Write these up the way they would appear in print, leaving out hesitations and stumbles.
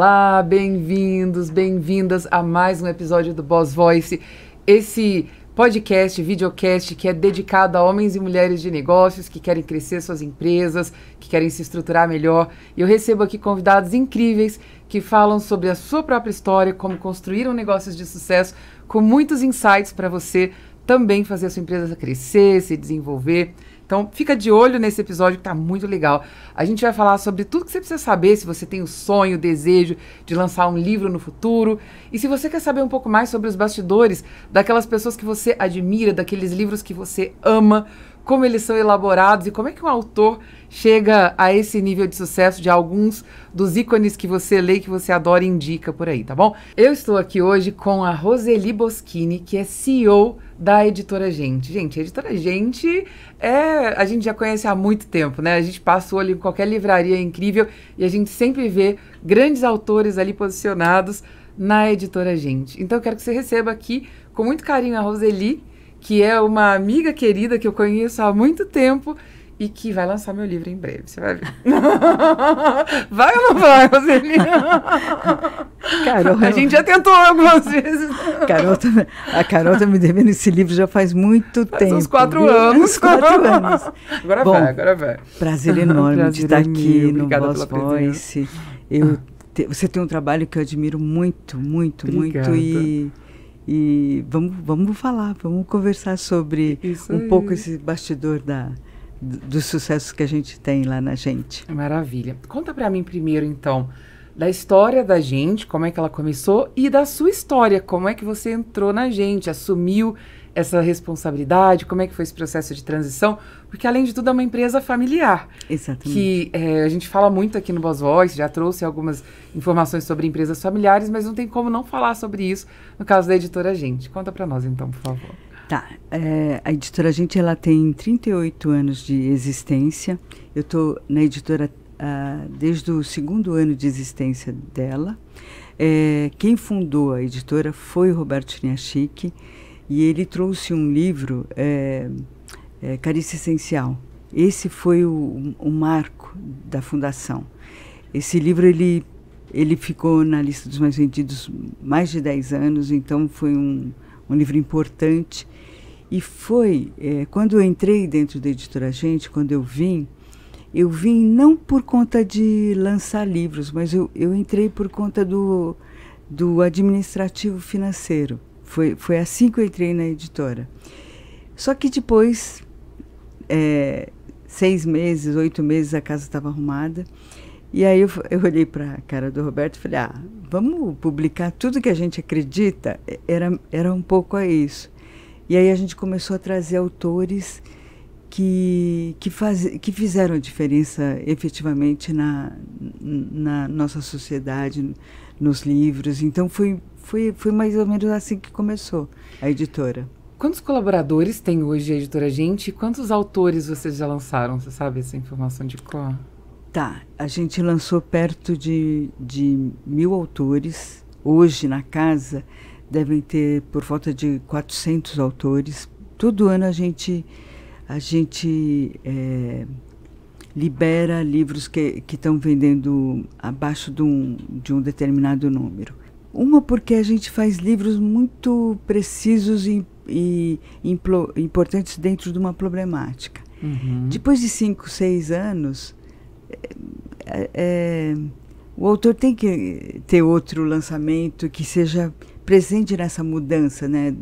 Olá, bem-vindos, bem-vindas a mais um episódio do Boss Voice, esse podcast, videocast que é dedicado a homens e mulheres de negócios que querem crescer suas empresas, que querem se estruturar melhor. E eu recebo aqui convidados incríveis que falam sobre a sua própria história, como construíram negócios de sucesso, com muitos insights para você também fazer a sua empresa crescer, se desenvolver. Então, fica de olho nesse episódio que está muito legal. A gente vai falar sobre tudo que você precisa saber, se você tem o sonho, o desejo de lançar um livro no futuro. E se você quer saber um pouco mais sobre os bastidores daquelas pessoas que você admira, daqueles livros que você ama, como eles são elaborados e como é que um autor chega a esse nível de sucesso de alguns dos ícones que você lê, que você adora e indica por aí, tá bom? Eu estou aqui hoje com a Roseli Boschini, que é CEO da Editora Gente. Gente, a Editora Gente a gente já conhece há muito tempo, né? A gente passa o olho em qualquer livraria incrível e a gente sempre vê grandes autores ali posicionados na Editora Gente. Então eu quero que você receba aqui com muito carinho a Roseli, que é uma amiga querida que eu conheço há muito tempo e que vai lançar meu livro em breve, você vai ver. Vai ou não vai, Roseli? Carol, a gente já tentou algumas vezes. A Carol tá me devendo esse livro já faz muito tempo. Uns 4 anos. Uns 4 anos. Agora vai. Prazer enorme de estar aqui no Boss Voice. Você tem um trabalho que eu admiro muito, muito, Obrigada. muito e vamos falar, vamos conversar sobre pouco esse bastidor dos sucessos que a gente tem lá na Gente. Maravilha. Conta pra mim primeiro, então, da história da Gente, como é que ela começou, e da sua história, como é que você entrou na Gente, assumiu essa responsabilidade, como é que foi esse processo de transição, porque além de tudo é uma empresa familiar. Exatamente. Que a gente fala muito aqui no Boss Voice, já trouxe algumas informações sobre empresas familiares, mas não tem como não falar sobre isso no caso da Editora Gente. Conta pra nós então, por favor. Tá, a Editora Gente, ela tem 38 anos de existência. Eu estou na editora desde o 2º ano de existência dela. Quem fundou a editora foi o Roberto Chiniachik, e ele trouxe um livro, Carícia Essencial. Esse foi o marco da fundação. Esse livro, ele ficou na lista dos mais vendidos mais de 10 anos, então foi um livro importante. E foi, quando eu entrei dentro da Editora Gente, quando eu vim não por conta de lançar livros, mas eu entrei por conta do administrativo financeiro. Foi assim que eu entrei na editora. Só que depois, 6 meses, 8 meses, a casa estava arrumada. E aí eu olhei para a cara do Roberto e falei, vamos publicar tudo que a gente acredita? Era um pouco a isso. E aí a gente começou a trazer autores que fizeram a diferença efetivamente na nossa sociedade, nos livros. Então foi mais ou menos assim que começou a editora. Quantos colaboradores tem hoje a Editora Gente e quantos autores vocês já lançaram? Você sabe essa informação de qual? Tá, a gente lançou perto de 1.000 autores. Hoje, na casa, devem ter por volta de 400 autores. Todo ano a gente libera livros que estão vendendo abaixo de um determinado número. Uma porque a gente faz livros muito precisos e importantes dentro de uma problemática. Uhum. Depois de 5, 6 anos, o autor tem que ter outro lançamento que seja presente nessa mudança, né,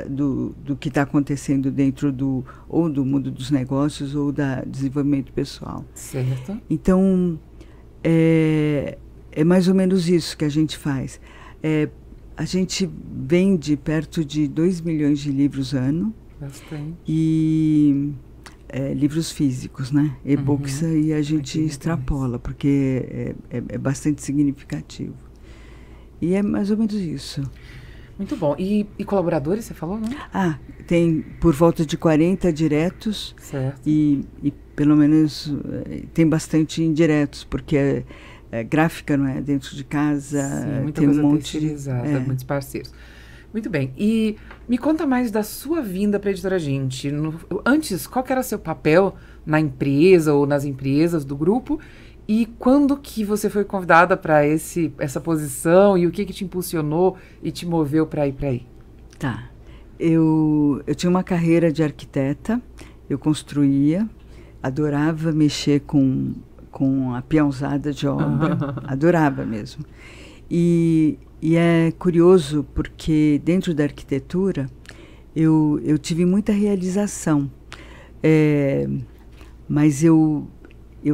do que está acontecendo dentro do mundo dos negócios ou do desenvolvimento pessoal. Certo. Então, é mais ou menos isso que a gente faz. A gente vende perto de 2 milhões de livros ano. Bastante. E livros físicos, né? E-books, e a gente extrapola, porque é bastante significativo. E é mais ou menos isso. Muito bom. E colaboradores, você falou, né? Tem por volta de 40 diretos. Certo. E pelo menos tem bastante indiretos, porque gráfica, não é? Dentro de casa. Sim, muita tem coisa um monte terceirizada, muitos parceiros. Muito bem. E me conta mais da sua vinda para a Editora Gente. Antes, qual que era seu papel na empresa ou nas empresas do grupo? E quando que você foi convidada para essa posição e o que te impulsionou e te moveu para ir para aí? Tá. Eu tinha uma carreira de arquiteta, eu construía, adorava mexer com a peãozada de obra, adorava mesmo. E é curioso porque dentro da arquitetura eu tive muita realização, mas eu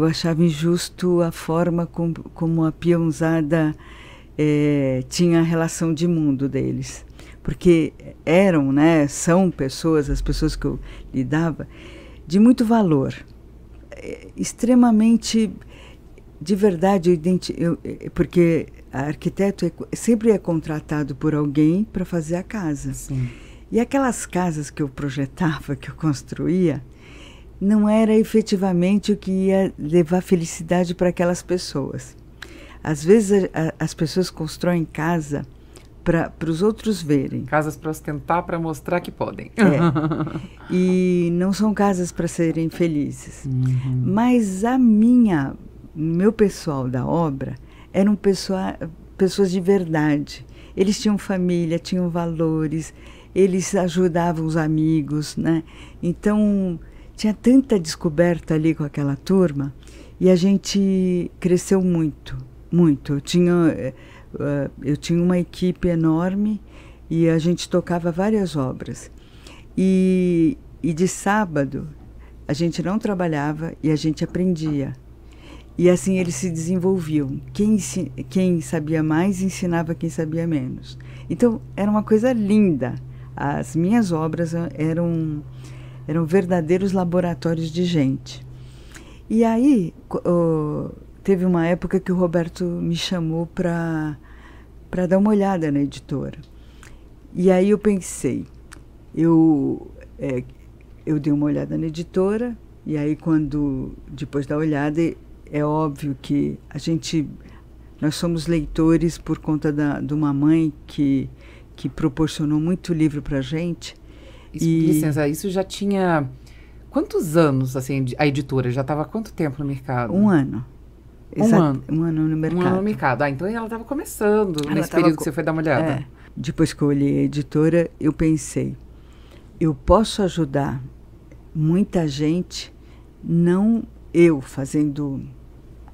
achava injusto a forma como a peãozada tinha a relação de mundo deles. Porque eram, né, são pessoas, as pessoas que eu lidava, de muito valor. Extremamente, de verdade, porque a arquiteto sempre é contratado por alguém para fazer a casa. Sim. E aquelas casas que eu projetava, que eu construía, não era efetivamente o que ia levar felicidade para aquelas pessoas. Às vezes as pessoas constroem casa para os outros verem. Casas para ostentar, para mostrar que podem. E não são casas para serem felizes. Uhum. Mas meu pessoal da obra eram pessoas de verdade. Eles tinham família, tinham valores, eles ajudavam os amigos, né? Então, tinha tanta descoberta ali com aquela turma e a gente cresceu muito, muito. Eu tinha uma equipe enorme e a gente tocava várias obras. E de sábado a gente não trabalhava e a gente aprendia. E assim eles se desenvolviam. Quem sabia mais ensinava quem sabia menos. Então era uma coisa linda. As minhas obras eram verdadeiros laboratórios de gente. E aí teve uma época que o Roberto me chamou para dar uma olhada na editora. E aí eu pensei, eu dei uma olhada na editora, e aí depois da olhada, é óbvio que nós somos leitores por conta de uma mãe que proporcionou muito livro para a gente. Licença, isso já tinha quantos anos, assim, a editora? Já estava há quanto tempo no mercado? Um ano. Um ano no mercado. Um ano no mercado. Então ela estava começando nesse período que você foi dar uma olhada. Depois que eu olhei a editora, eu pensei, eu posso ajudar muita gente, não eu fazendo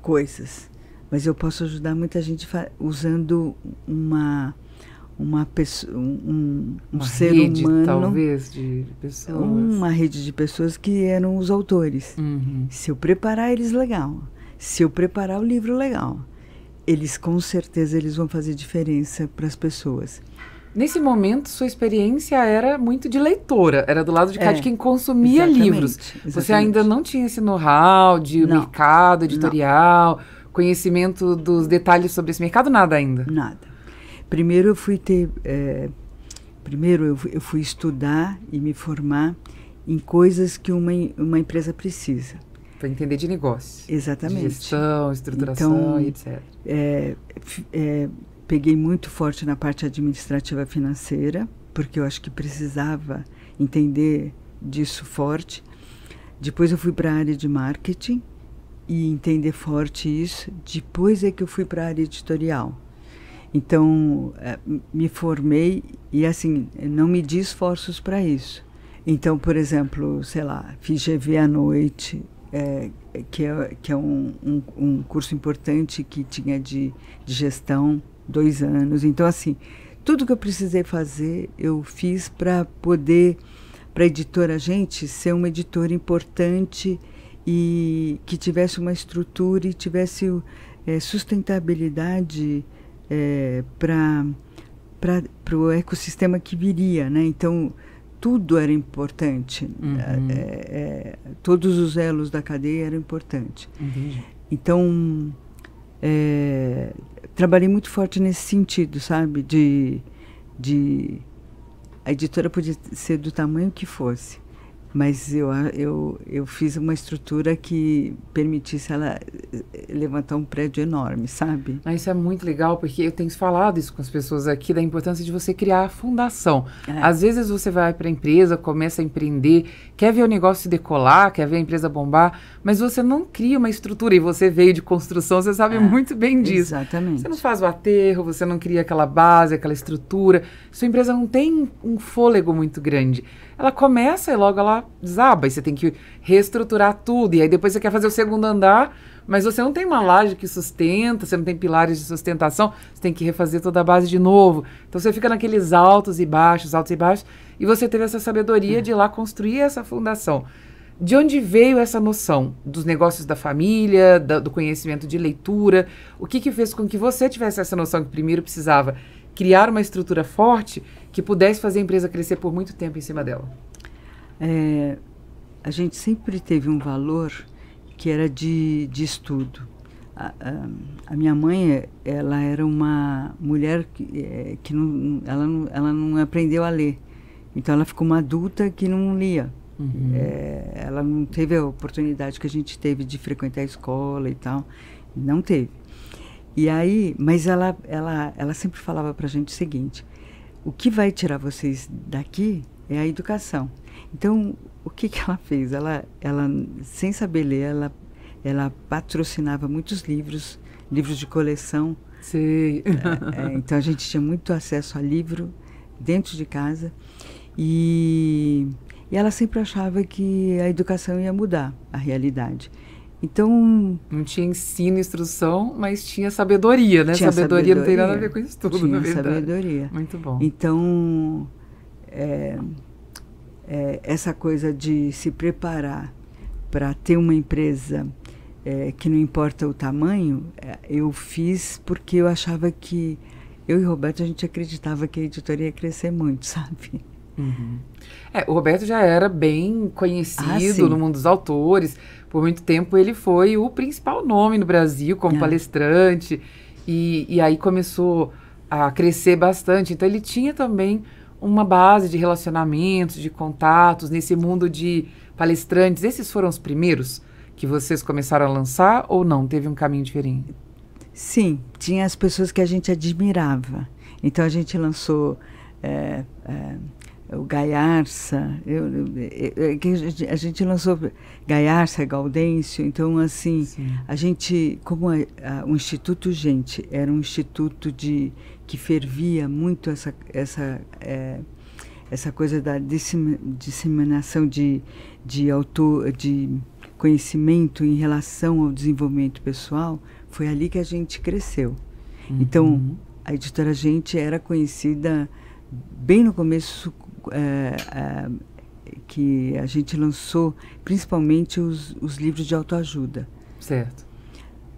coisas, mas eu posso ajudar muita gente usando uma ser rede, humano, talvez, de pessoas. Uma rede de pessoas que eram os autores. Uhum. Se eu preparar eles, legal. Se eu preparar o livro, legal. Eles, com certeza, eles vão fazer diferença para as pessoas. Nesse momento, sua experiência era muito de leitora. Era do lado de cá de quem consumia livros. Exatamente. Você ainda não tinha esse know-how de mercado editorial, conhecimento dos detalhes sobre esse mercado, nada ainda? Nada. Primeiro eu fui eu fui estudar e me formar em coisas que uma empresa precisa. Para entender de negócio. Exatamente. De gestão, estruturação e etc. Peguei muito forte na parte administrativa financeira, porque eu acho que precisava entender disso forte. Depois eu fui para a área de marketing e entender forte isso. Depois é que eu fui para a área editorial. Então, me formei e, assim, não medi esforços para isso. Então, por exemplo, sei lá, fiz GV à noite, que é um curso importante que tinha de gestão, 2 anos. Então, assim, tudo que eu precisei fazer, eu fiz para poder, para a editora Gente, ser uma editora importante e que tivesse uma estrutura e tivesse sustentabilidade para o ecossistema que viria, né? Então, tudo era importante. Todos os elos da cadeia eram importantes. Entendi. Então, trabalhei muito forte nesse sentido, sabe? A editora podia ser do tamanho que fosse. Mas eu fiz uma estrutura que permitisse ela levantar um prédio enorme, sabe? Mas isso é muito legal, porque eu tenho falado isso com as pessoas aqui, da importância de você criar a fundação. Às vezes você vai para a empresa, começa a empreender, quer ver o negócio decolar, quer ver a empresa bombar, mas você não cria uma estrutura, e você veio de construção, você sabe muito bem disso. Exatamente. Você não faz o aterro, você não cria aquela base, aquela estrutura. Sua empresa não tem um fôlego muito grande. Ela começa e logo ela desaba, e você tem que reestruturar tudo, e aí depois você quer fazer o segundo andar, mas você não tem uma laje que sustenta, você não tem pilares de sustentação, você tem que refazer toda a base de novo. Então você fica naqueles altos e baixos, e você teve essa sabedoria de ir lá construir essa fundação. De onde veio essa noção dos negócios da família, do conhecimento de leitura? O que fez com que você tivesse essa noção que primeiro precisava criar uma estrutura forte que pudesse fazer a empresa crescer por muito tempo em cima dela? A gente sempre teve um valor que era de estudo. A minha mãe, ela era uma mulher que ela não aprendeu a ler. Então ela ficou uma adulta que não lia. Ela não teve a oportunidade que a gente teve de frequentar a escola e tal. Não teve. E aí, mas ela sempre falava pra gente o seguinte: o que vai tirar vocês daqui é a educação. Então, o que ela fez? Ela sem saber ler, ela patrocinava muitos livros de coleção. Sei. Então, a gente tinha muito acesso a livro dentro de casa. E ela sempre achava que a educação ia mudar a realidade. Então... Não tinha ensino, instrução, mas tinha sabedoria, né? Sabedoria não tem nada a ver com isso tudo, na verdade. Tinha sabedoria. Muito bom. Então, essa coisa de se preparar para ter uma empresa que não importa o tamanho, eu fiz porque eu achava que... Eu e o Roberto, a gente acreditava que a editoria ia crescer muito, sabe? O Roberto já era bem conhecido no mundo dos autores. Por muito tempo ele foi o principal nome no Brasil como palestrante. E aí começou a crescer bastante. Então ele tinha também uma base de relacionamentos, de contatos nesse mundo de palestrantes. Esses foram os primeiros que vocês começaram a lançar ou não? Teve um caminho diferente? Sim, tinha as pessoas que a gente admirava. Então a gente lançou... o Gaiarsa, a gente lançou Gaiarsa, Gaudêncio, então assim, a gente, como o Instituto Gente era um instituto que fervia muito essa coisa da disseminação de conhecimento em relação ao desenvolvimento pessoal, foi ali que a gente cresceu. Então, a editora Gente era conhecida bem no começo, que a gente lançou principalmente os livros de autoajuda. Certo.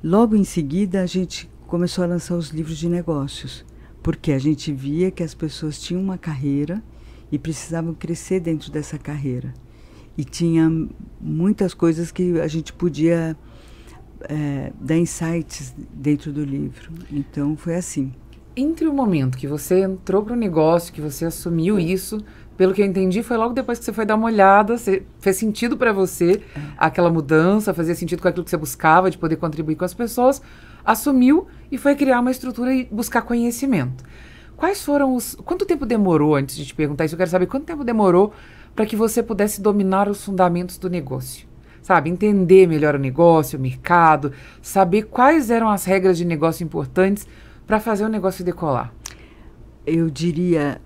Logo em seguida, a gente começou a lançar os livros de negócios, porque a gente via que as pessoas tinham uma carreira e precisavam crescer dentro dessa carreira. E tinha muitas coisas que a gente podia dar insights dentro do livro. Então, foi assim. Entre o momento que você entrou para o negócio, que você assumiu isso, pelo que eu entendi, foi logo depois que você foi dar uma olhada, fez sentido para você aquela mudança, fazia sentido com aquilo que você buscava, de poder contribuir com as pessoas, assumiu e foi criar uma estrutura e buscar conhecimento. Quais foram quanto tempo demorou, antes de te perguntar isso, eu quero saber quanto tempo demorou para que você pudesse dominar os fundamentos do negócio? Sabe, entender melhor o negócio, o mercado, saber quais eram as regras de negócio importantes para fazer o negócio decolar? Eu diria,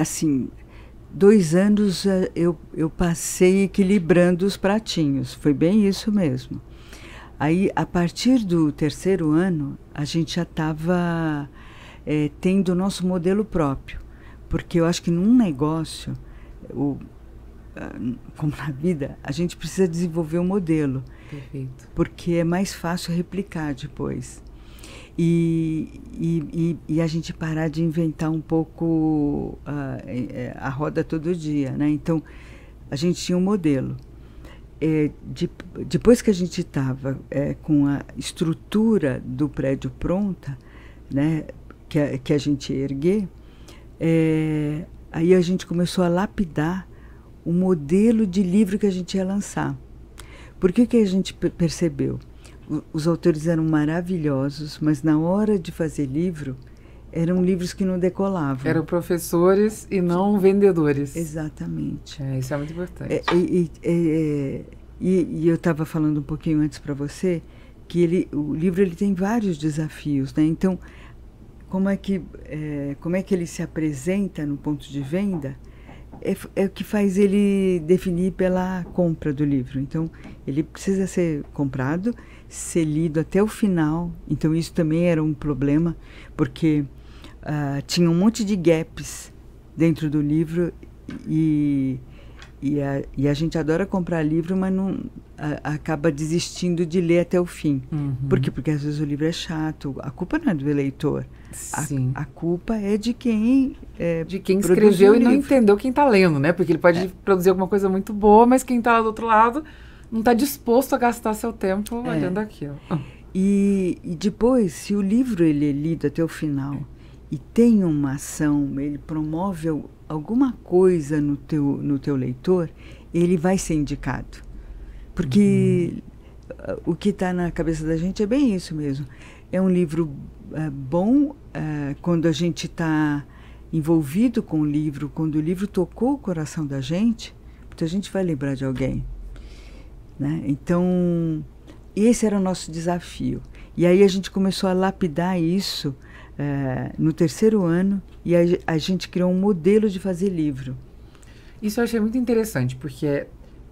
assim, 2 anos eu passei equilibrando os pratinhos. Foi bem isso mesmo. Aí, a partir do 3º ano, a gente já estava tendo o nosso modelo próprio. Porque eu acho que num negócio, como na vida, a gente precisa desenvolver um modelo. Perfeito. Porque é mais fácil replicar depois. E a gente parar de inventar um pouco a roda todo dia, né? Então, a gente tinha um modelo. Depois que a gente estava com a estrutura do prédio pronta, né, que a gente ia erguer, aí a gente começou a lapidar o modelo de livro que a gente ia lançar. Por que a gente percebeu? Os autores eram maravilhosos, mas na hora de fazer livro, eram livros que não decolavam. Eram professores e não vendedores. Exatamente. Isso é muito importante. E eu estava falando um pouquinho antes para você que o livro ele tem vários desafios, né? Então, como é que ele se apresenta no ponto de venda é o que faz ele definir pela compra do livro. Então, ele precisa ser comprado, ser lido até o final. Então, isso também era um problema, porque tinha um monte de gaps dentro do livro e a gente adora comprar livro, mas não acaba desistindo de ler até o fim. Uhum. Por quê? Porque às vezes o livro é chato. A culpa não é do leitor. Sim. A culpa é de quem escreveu e não entendeu quem está lendo, né? Porque ele pode produzir alguma coisa muito boa, mas quem está lá do outro lado não está disposto a gastar seu tempo olhando aquilo. E depois, se o livro ele é lido até o final e tem uma ação, ele promove alguma coisa no teu leitor, ele vai ser indicado. Porque o que está na cabeça da gente é bem isso mesmo. É um livro bom quando a gente está envolvido com o livro, quando o livro tocou o coração da gente, porque a gente vai lembrar de alguém, né? Então, esse era o nosso desafio. E aí a gente começou a lapidar isso no terceiro ano e a gente criou um modelo de fazer livro. Isso eu achei muito interessante, porque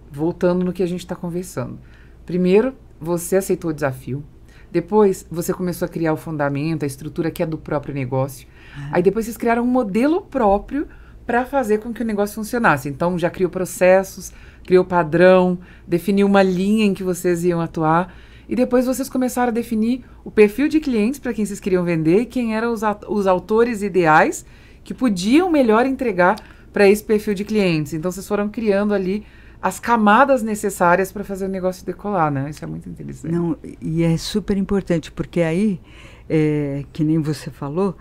voltando no que a gente está conversando. Primeiro, você aceitou o desafio. Depois, você começou a criar o fundamento, a estrutura que é do próprio negócio. Aí depois vocês criaram um modelo próprio para fazer com que o negócio funcionasse. Então, já criou processos, criou padrão, definiu uma linha em que vocês iam atuar. E depois vocês começaram a definir o perfil de clientes para quem vocês queriam vender e quem eram os autores ideais que podiam melhor entregar para esse perfil de clientes. Então, vocês foram criando ali as camadas necessárias para fazer o negócio decolar, né? Isso é muito interessante. Não, e é super importante, porque aí, que nem você falou,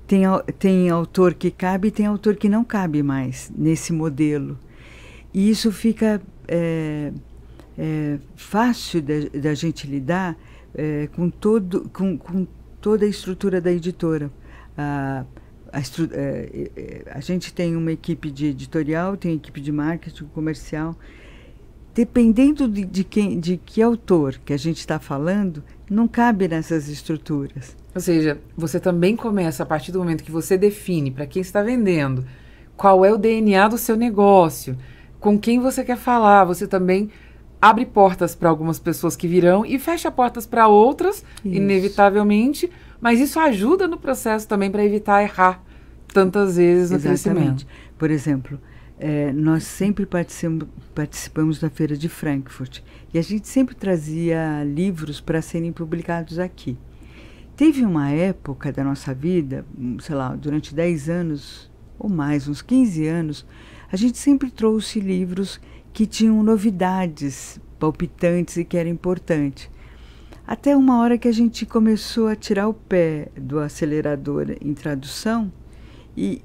tem autor que cabe e tem autor que não cabe mais nesse modelo. E isso fica fácil da gente lidar com toda a estrutura da editora. A gente tem uma equipe de editorial, tem equipe de marketing, comercial. Dependendo de que autor que a gente está falando, não cabe nessas estruturas. Ou seja, você também começa, a partir do momento que você define para quem está vendendo, qual é o DNA do seu negócio, com quem você quer falar, você também abre portas para algumas pessoas que virão e fecha portas para outras, inevitavelmente, mas isso ajuda no processo também para evitar errar tantas vezes no crescimento. Por exemplo, nós sempre participamos da Feira de Frankfurt e a gente sempre trazia livros para serem publicados aqui. Teve uma época da nossa vida, sei lá, durante 10 anos ou mais, uns 15 anos, a gente sempre trouxe livros que tinham novidades palpitantes e que era importante. Até uma hora que a gente começou a tirar o pé do acelerador em tradução e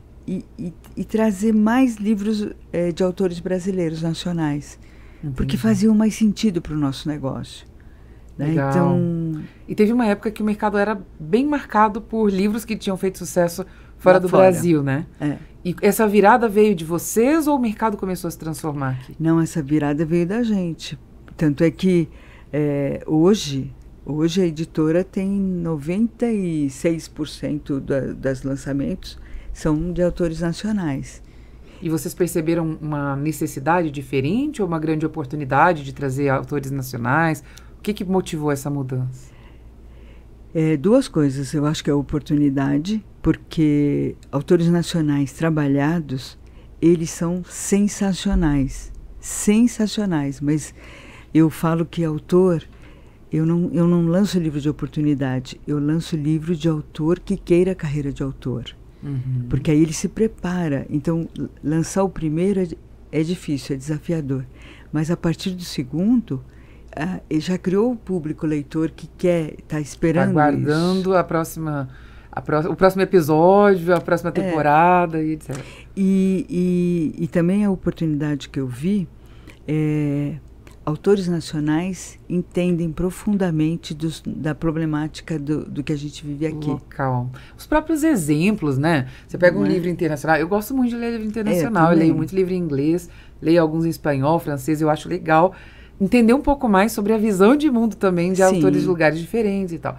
trazer mais livros de autores brasileiros nacionais, porque faziam mais sentido para o nosso negócio. Né? Então, e teve uma época que o mercado era bem marcado por livros que tinham feito sucesso fora do Brasil, né? E essa virada veio de vocês ou o mercado começou a se transformar aqui? Não, essa virada veio da gente. Tanto é que hoje a editora tem 96% das lançamentos são de autores nacionais. E vocês perceberam uma necessidade diferente ou uma grande oportunidade de trazer autores nacionais? O que motivou essa mudança? Duas coisas. Eu acho que é a oportunidade, porque autores nacionais trabalhados, eles são sensacionais. Sensacionais. Mas eu falo que autor, eu não lanço livro de oportunidade, eu lanço livro de autor que queira a carreira de autor. Porque aí ele se prepara. Então, lançar o primeiro é difícil, é desafiador. Mas a partir do segundo, ele já criou o público leitor que quer, está esperando aguardando a próxima o próximo episódio, a próxima temporada e etc. E também a oportunidade que eu vi, autores nacionais entendem profundamente da problemática do que a gente vive aqui. Local. Os próprios exemplos, né? Você pega um livro internacional. Eu gosto muito de ler livro internacional. Eu leio muito livro em inglês, leio alguns em espanhol, francês. Eu acho legal entender um pouco mais sobre a visão de mundo também de autores de lugares diferentes e tal.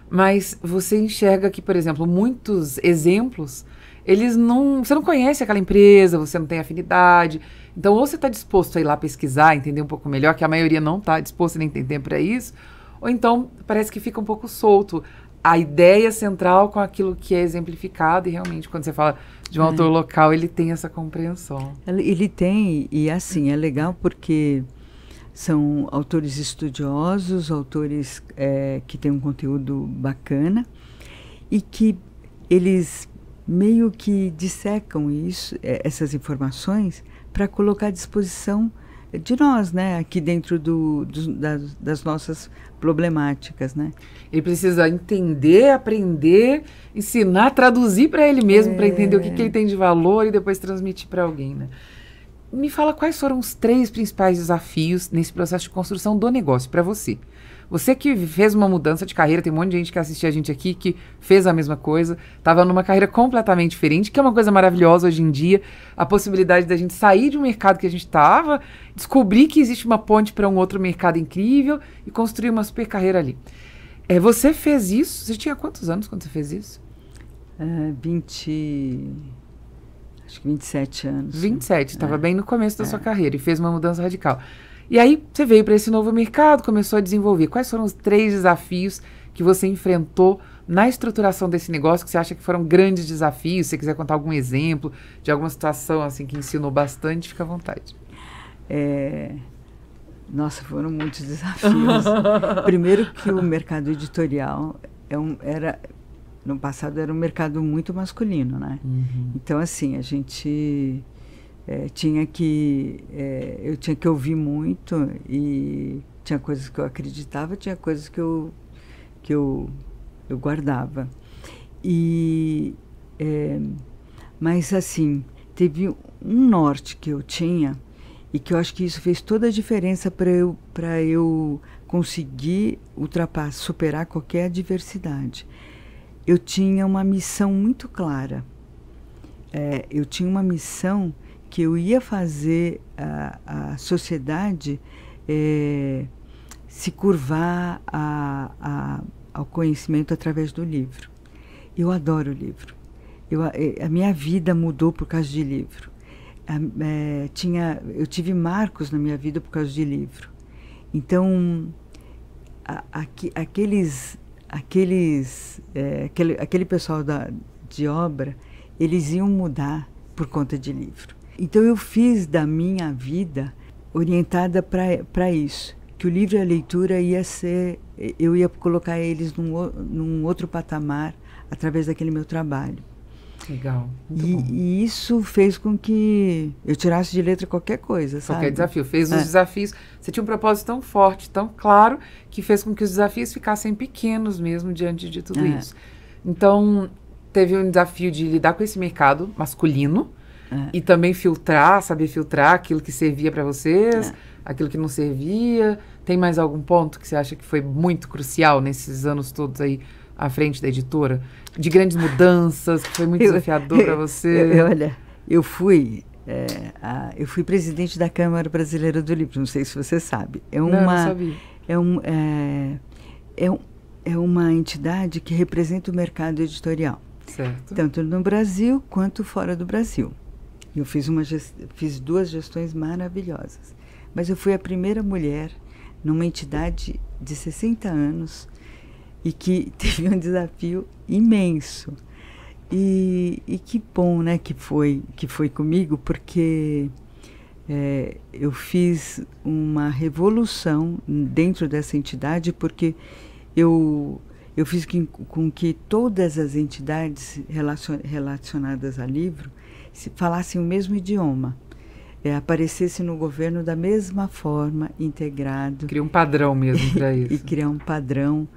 Mas você enxerga que, por exemplo, muitos exemplos, você não conhece aquela empresa, você não tem afinidade. Então, ou você está disposto a ir lá pesquisar, entender um pouco melhor, que a maioria não está disposta nem tem tempo para isso, ou então parece que fica um pouco solto a ideia central com aquilo que é exemplificado, e realmente, quando você fala de um autor local, ele tem essa compreensão. Ele tem, e assim, é legal porque são autores estudiosos, autores que têm um conteúdo bacana, e que eles meio que dissecam essas informações para colocar à disposição de nós, né, aqui dentro das nossas problemáticas, né? Ele precisa entender, aprender, ensinar, traduzir para ele mesmo, para entender o que ele tem de valor e depois transmitir para alguém, né? Me fala quais foram os 3 principais desafios nesse processo de construção do negócio para você. Você que fez uma mudança de carreira, tem um monte de gente que assistia a gente aqui que fez a mesma coisa, estava numa carreira completamente diferente, que é uma coisa maravilhosa hoje em dia, a possibilidade da gente sair de um mercado que a gente estava, descobrir que existe uma ponte para um outro mercado incrível e construir uma super carreira ali. Você fez isso? Você tinha quantos anos quando você fez isso? Acho que 27 anos. 27, estava bem no começo da sua carreira e fez uma mudança radical. E aí você veio para esse novo mercado, começou a desenvolver. Quais foram os 3 desafios que você enfrentou na estruturação desse negócio, que você acha que foram grandes desafios? Se você quiser contar algum exemplo de alguma situação assim que ensinou bastante, fica à vontade. Nossa, foram muitos desafios. Primeiro que o mercado editorial no passado era um mercado muito masculino, né? Então, assim, a gente eu tinha que ouvir muito, e tinha coisas que eu acreditava, tinha coisas que eu guardava. Mas, assim, teve um norte que eu tinha, e que eu acho que isso fez toda a diferença para eu conseguir superar qualquer adversidade. Eu tinha uma missão muito clara. Eu tinha uma missão que eu ia fazer a sociedade se curvar ao conhecimento através do livro. Eu adoro livro. A minha vida mudou por causa de livro. Eu tive marcos na minha vida por causa de livro. Então, aquele pessoal de obra, eles iam mudar por conta de livro. Então eu fiz da minha vida orientada para isso, que o livro e a leitura eu ia colocar eles num outro patamar através daquele meu trabalho. Legal. E isso fez com que eu tirasse de letra qualquer coisa, sabe? Qualquer desafio. Fez os desafios. Você tinha um propósito tão forte, tão claro, que fez com que os desafios ficassem pequenos mesmo diante de tudo isso. Então, teve um desafio de lidar com esse mercado masculino e também saber filtrar aquilo que servia para vocês, aquilo que não servia. Tem mais algum ponto que você acha que foi muito crucial nesses anos todos aí à frente da editora? De grandes mudanças, que foi muito desafiador para você? Olha, eu fui presidente da Câmara Brasileira do Livro, não sei se você sabe. Não sabia. É uma entidade que representa o mercado editorial. Certo. Tanto no Brasil quanto fora do Brasil. Eu fiz 2 gestões maravilhosas. Mas eu fui a primeira mulher numa entidade de 60 anos e que teve um desafio imenso. E que bom, né, que foi comigo, porque eu fiz uma revolução dentro dessa entidade, porque eu fiz com que todas as entidades relacionadas a livro falassem o mesmo idioma, aparecesse no governo da mesma forma, integrado. Criar um padrão mesmo para isso. E criar um padrão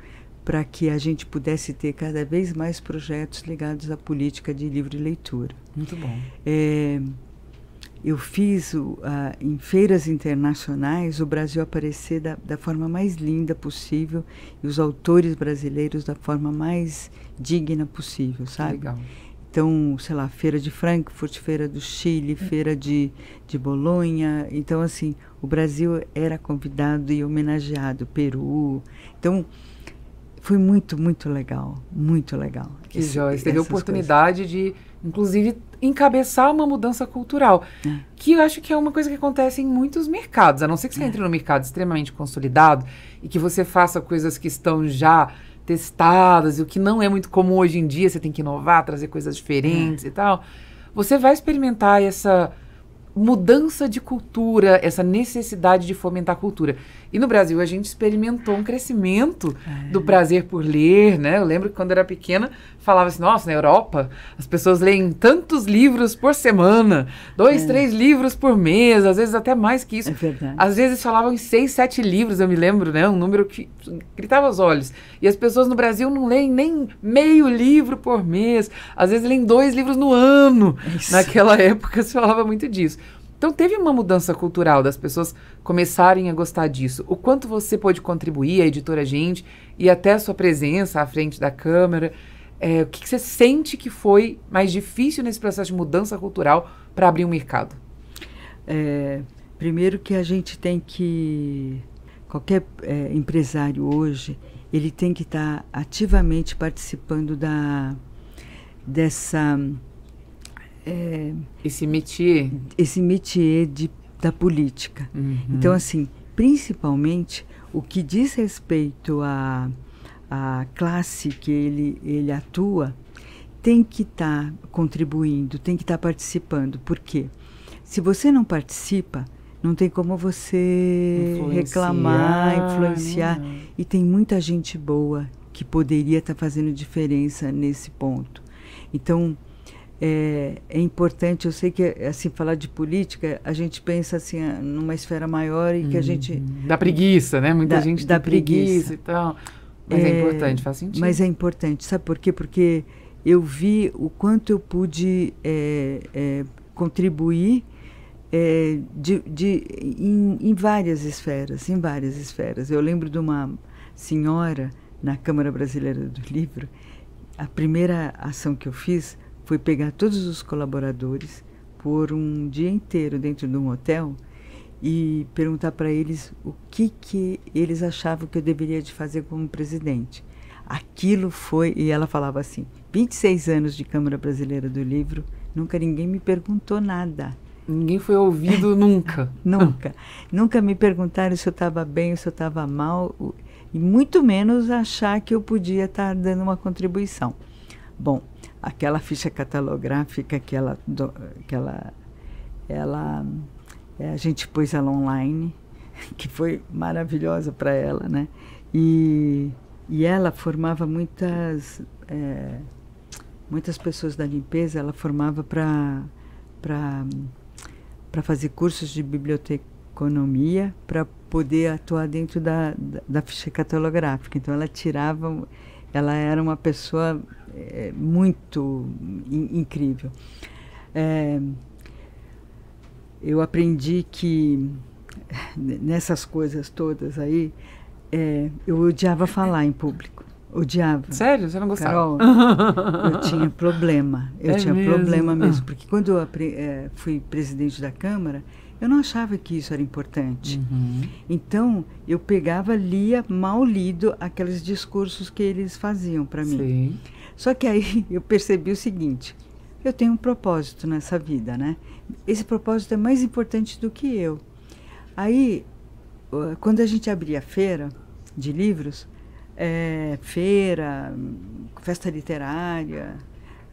para que a gente pudesse ter cada vez mais projetos ligados à política de livre leitura. Muito bom. Eu fiz em feiras internacionais o Brasil aparecer da forma mais linda possível e os autores brasileiros da forma mais digna possível, sabe? Legal. Então, sei lá, Feira de Frankfurt, Feira do Chile, Feira de Bolonha. Então, assim, o Brasil era convidado e homenageado, Peru. Então, foi muito, muito legal, muito legal. Que joia, você teve a oportunidade de, inclusive, encabeçar uma mudança cultural, que eu acho que é uma coisa que acontece em muitos mercados, a não ser que você entre no mercado extremamente consolidado e que você faça coisas que estão já testadas, e o que não é muito comum hoje em dia, você tem que inovar, trazer coisas diferentes e tal. Você vai experimentar essa mudança de cultura, essa necessidade de fomentar a cultura. E no Brasil a gente experimentou um crescimento do prazer por ler, né? Eu lembro que quando eu era pequena, falava assim, nossa, na Europa as pessoas leem tantos livros por semana, 2, 3 livros por mês, às vezes até mais que isso. É verdade. Às vezes falavam em 6, 7 livros, eu me lembro, né? Um número que gritava aos olhos. E as pessoas no Brasil não leem nem meio livro por mês, às vezes leem 2 livros no ano. Isso. Naquela época se falava muito disso. Então teve uma mudança cultural das pessoas começarem a gostar disso. O quanto você pôde contribuir, a editora Gente, e até a sua presença à frente da Câmara, o que você sente que foi mais difícil nesse processo de mudança cultural para abrir um mercado? Primeiro que a gente tem que... Qualquer empresário hoje, ele tem que estar ativamente participando dessa... esse métier da política. Então, assim, principalmente o que diz respeito à classe que ele atua, tem que estar contribuindo, tem que estar participando. Por quê? Se você não participa, não tem como você reclamar, influenciar. E tem muita gente boa que poderia estar fazendo diferença nesse ponto. Então, é importante, eu sei que assim, falar de política, a gente pensa assim, numa esfera maior e que a gente... Dá preguiça, né? Muita gente dá tem preguiça e tal. Mas é importante, faz sentido. Mas é importante, sabe por quê? Porque eu vi o quanto eu pude contribuir em várias esferas. Eu lembro de uma senhora na Câmara Brasileira do Livro, a primeira ação que eu fiz foi pegar todos os colaboradores por um dia inteiro dentro de um hotel e perguntar para eles o que eles achavam que eu deveria de fazer como presidente. Aquilo foi, e ela falava assim, 26 anos de Câmara Brasileira do Livro, nunca ninguém me perguntou nada. Ninguém foi ouvido nunca. Nunca me perguntaram se eu estava bem ou se eu estava mal, e muito menos achar que eu podia estar dando uma contribuição. Bom, aquela ficha catalográfica a gente pôs ela online, que foi maravilhosa para ela, né? E ela formava muitas pessoas da limpeza, ela formava para fazer cursos de biblioteconomia, para poder atuar dentro da ficha catalográfica. Então ela era uma pessoa muito incrível. Eu aprendi que nessas coisas todas aí, eu odiava falar em público. Odiava. Sério? Você não gostava? Carol, eu tinha problema. Problema mesmo. Porque quando eu fui presidente da Câmara, eu não achava que isso era importante. Então, eu pegava, lia mal lido aqueles discursos que eles faziam para mim. Sim. Só que aí eu percebi o seguinte, eu tenho um propósito nessa vida, né? Esse propósito é mais importante do que eu. Aí, quando a gente abria a feira de livros, feira, festa literária,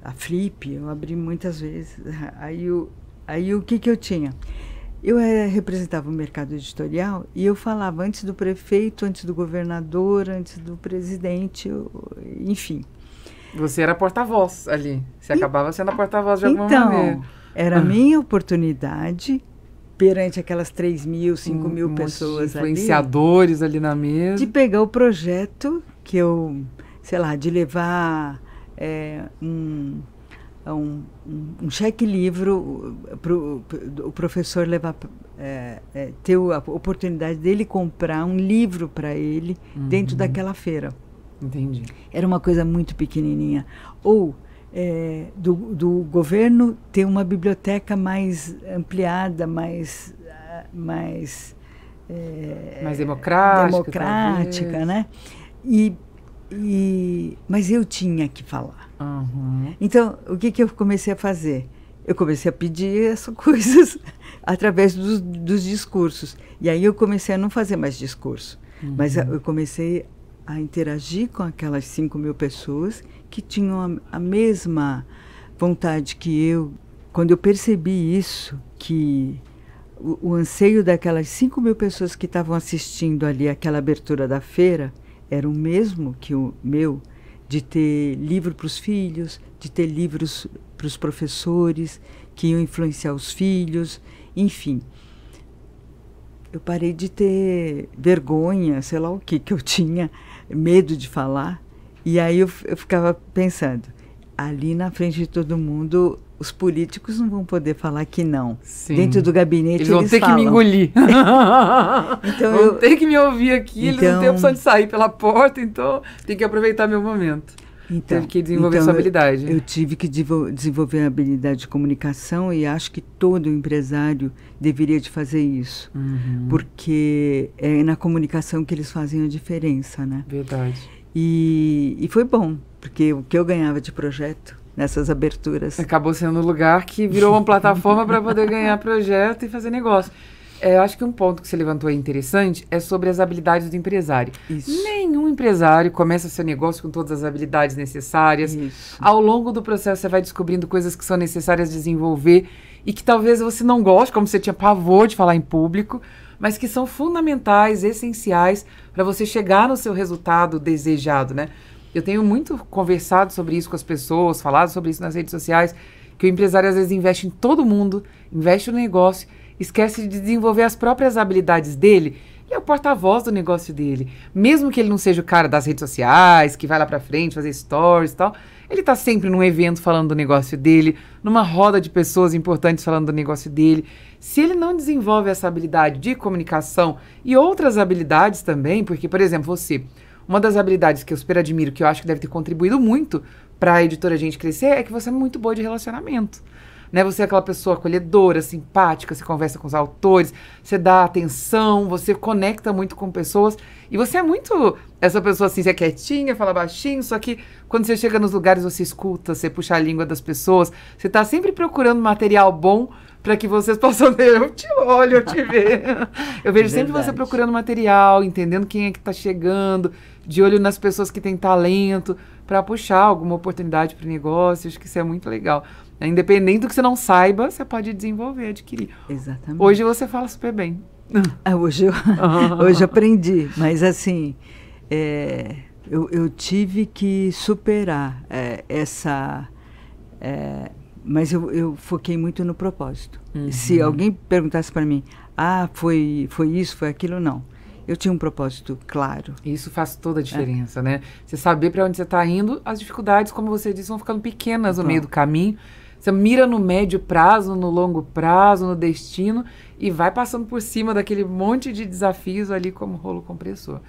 a Flip, eu abri muitas vezes. Aí o que eu tinha? Eu representava o mercado editorial e eu falava antes do prefeito, antes do governador, antes do presidente, enfim. Você era porta-voz ali. Você acabava sendo a porta-voz de alguma maneira. Era a minha oportunidade perante aquelas 3.000, 5.000 pessoas ali. Influenciadores ali na mesa. De pegar o projeto que eu, sei lá, de levar um cheque-livro para o professor levar, ter a oportunidade dele comprar um livro para ele dentro daquela feira. Entendi. Era uma coisa muito pequenininha. Ou do governo ter uma biblioteca mais ampliada, mais democrática, né? Mas eu tinha que falar. Então, o que eu comecei a fazer? Eu comecei a pedir essas coisas através dos discursos. E aí eu comecei a não fazer mais discurso. Mas eu comecei a interagir com aquelas 5.000 pessoas que tinham a mesma vontade que eu. Quando eu percebi isso, que o anseio daquelas 5.000 pessoas que estavam assistindo ali aquela abertura da feira era o mesmo que o meu, de ter livro para os filhos, de ter livros para os professores, que iam influenciar os filhos, enfim. Eu parei de ter vergonha, sei lá o que eu tinha, medo de falar. E aí eu ficava pensando, ali na frente de todo mundo, os políticos não vão poder falar que não. Sim. Dentro do gabinete eles vão ter falam. Que me engolir. Então, vão ter que me ouvir aqui, eles não têm opção de sair pela porta, então tem que aproveitar meu momento. Teve que desenvolver sua habilidade. Eu tive que desenvolver a habilidade de comunicação e acho que todo empresário deveria de fazer isso. Porque é na comunicação que eles fazem a diferença, né? Verdade. E foi bom, porque o que eu ganhava de projeto nessas aberturas... Acabou sendo um lugar que virou uma plataforma para poder ganhar projeto e fazer negócio. Eu acho que um ponto que você levantou aí interessante é sobre as habilidades do empresário. Isso. Nenhum empresário começa seu negócio com todas as habilidades necessárias. Isso. Ao longo do processo você vai descobrindo coisas que são necessárias desenvolver e que talvez você não goste, como você tinha pavor de falar em público, mas que são fundamentais, essenciais para você chegar no seu resultado desejado, né? Eu tenho muito conversado sobre isso com as pessoas, falado sobre isso nas redes sociais, que o empresário às vezes investe em todo mundo, investe no negócio, esquece de desenvolver as próprias habilidades dele e é o porta-voz do negócio dele. Mesmo que ele não seja o cara das redes sociais, que vai lá pra frente fazer stories e tal, ele tá sempre num evento falando do negócio dele, numa roda de pessoas importantes falando do negócio dele. Se ele não desenvolve essa habilidade de comunicação e outras habilidades também, porque, por exemplo, você, uma das habilidades que eu super admiro, que eu acho que deve ter contribuído muito para a Editora Gente crescer, é que você é muito boa de relacionamento. Né? Você é aquela pessoa acolhedora, simpática, você conversa com os autores, você dá atenção, você conecta muito com pessoas. E você é muito essa pessoa assim, você é quietinha, fala baixinho, só que quando você chega nos lugares você escuta, você puxa a língua das pessoas, você está sempre procurando material bom para que vocês possam ver. Eu te olho, eu te vejo. Eu vejo sempre você procurando material, entendendo quem é que está chegando, de olho nas pessoas que têm talento, para puxar alguma oportunidade para o negócio. Acho que isso é muito legal. Independente do que você não saiba, você pode desenvolver, adquirir. Exatamente. Hoje você fala super bem. Hoje eu aprendi, mas assim, eu tive que superar essa... mas eu foquei muito no propósito. Se alguém perguntasse para mim, foi isso, foi aquilo, não. Eu tinha um propósito claro. Isso faz toda a diferença, né? Você saber para onde você está indo, as dificuldades, como você disse, vão ficando pequenas no meio do caminho. Você mira no médio prazo, no longo prazo, no destino e vai passando por cima daquele monte de desafios ali como rolo compressor.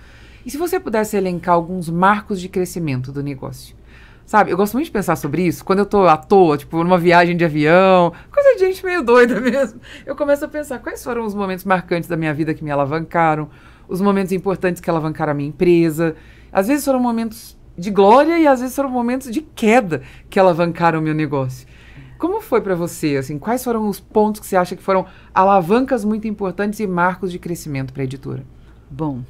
E se você pudesse elencar alguns marcos de crescimento do negócio? Sabe, eu gosto muito de pensar sobre isso. Quando eu tô à toa, tipo, numa viagem de avião, coisa de gente meio doida mesmo, eu começo a pensar quais foram os momentos marcantes da minha vida que me alavancaram, os momentos importantes que alavancaram a minha empresa. Às vezes foram momentos de glória e às vezes foram momentos de queda que alavancaram o meu negócio. Como foi para você, assim, quais foram os pontos que você acha que foram alavancas muito importantes e marcos de crescimento para a editora? Bom,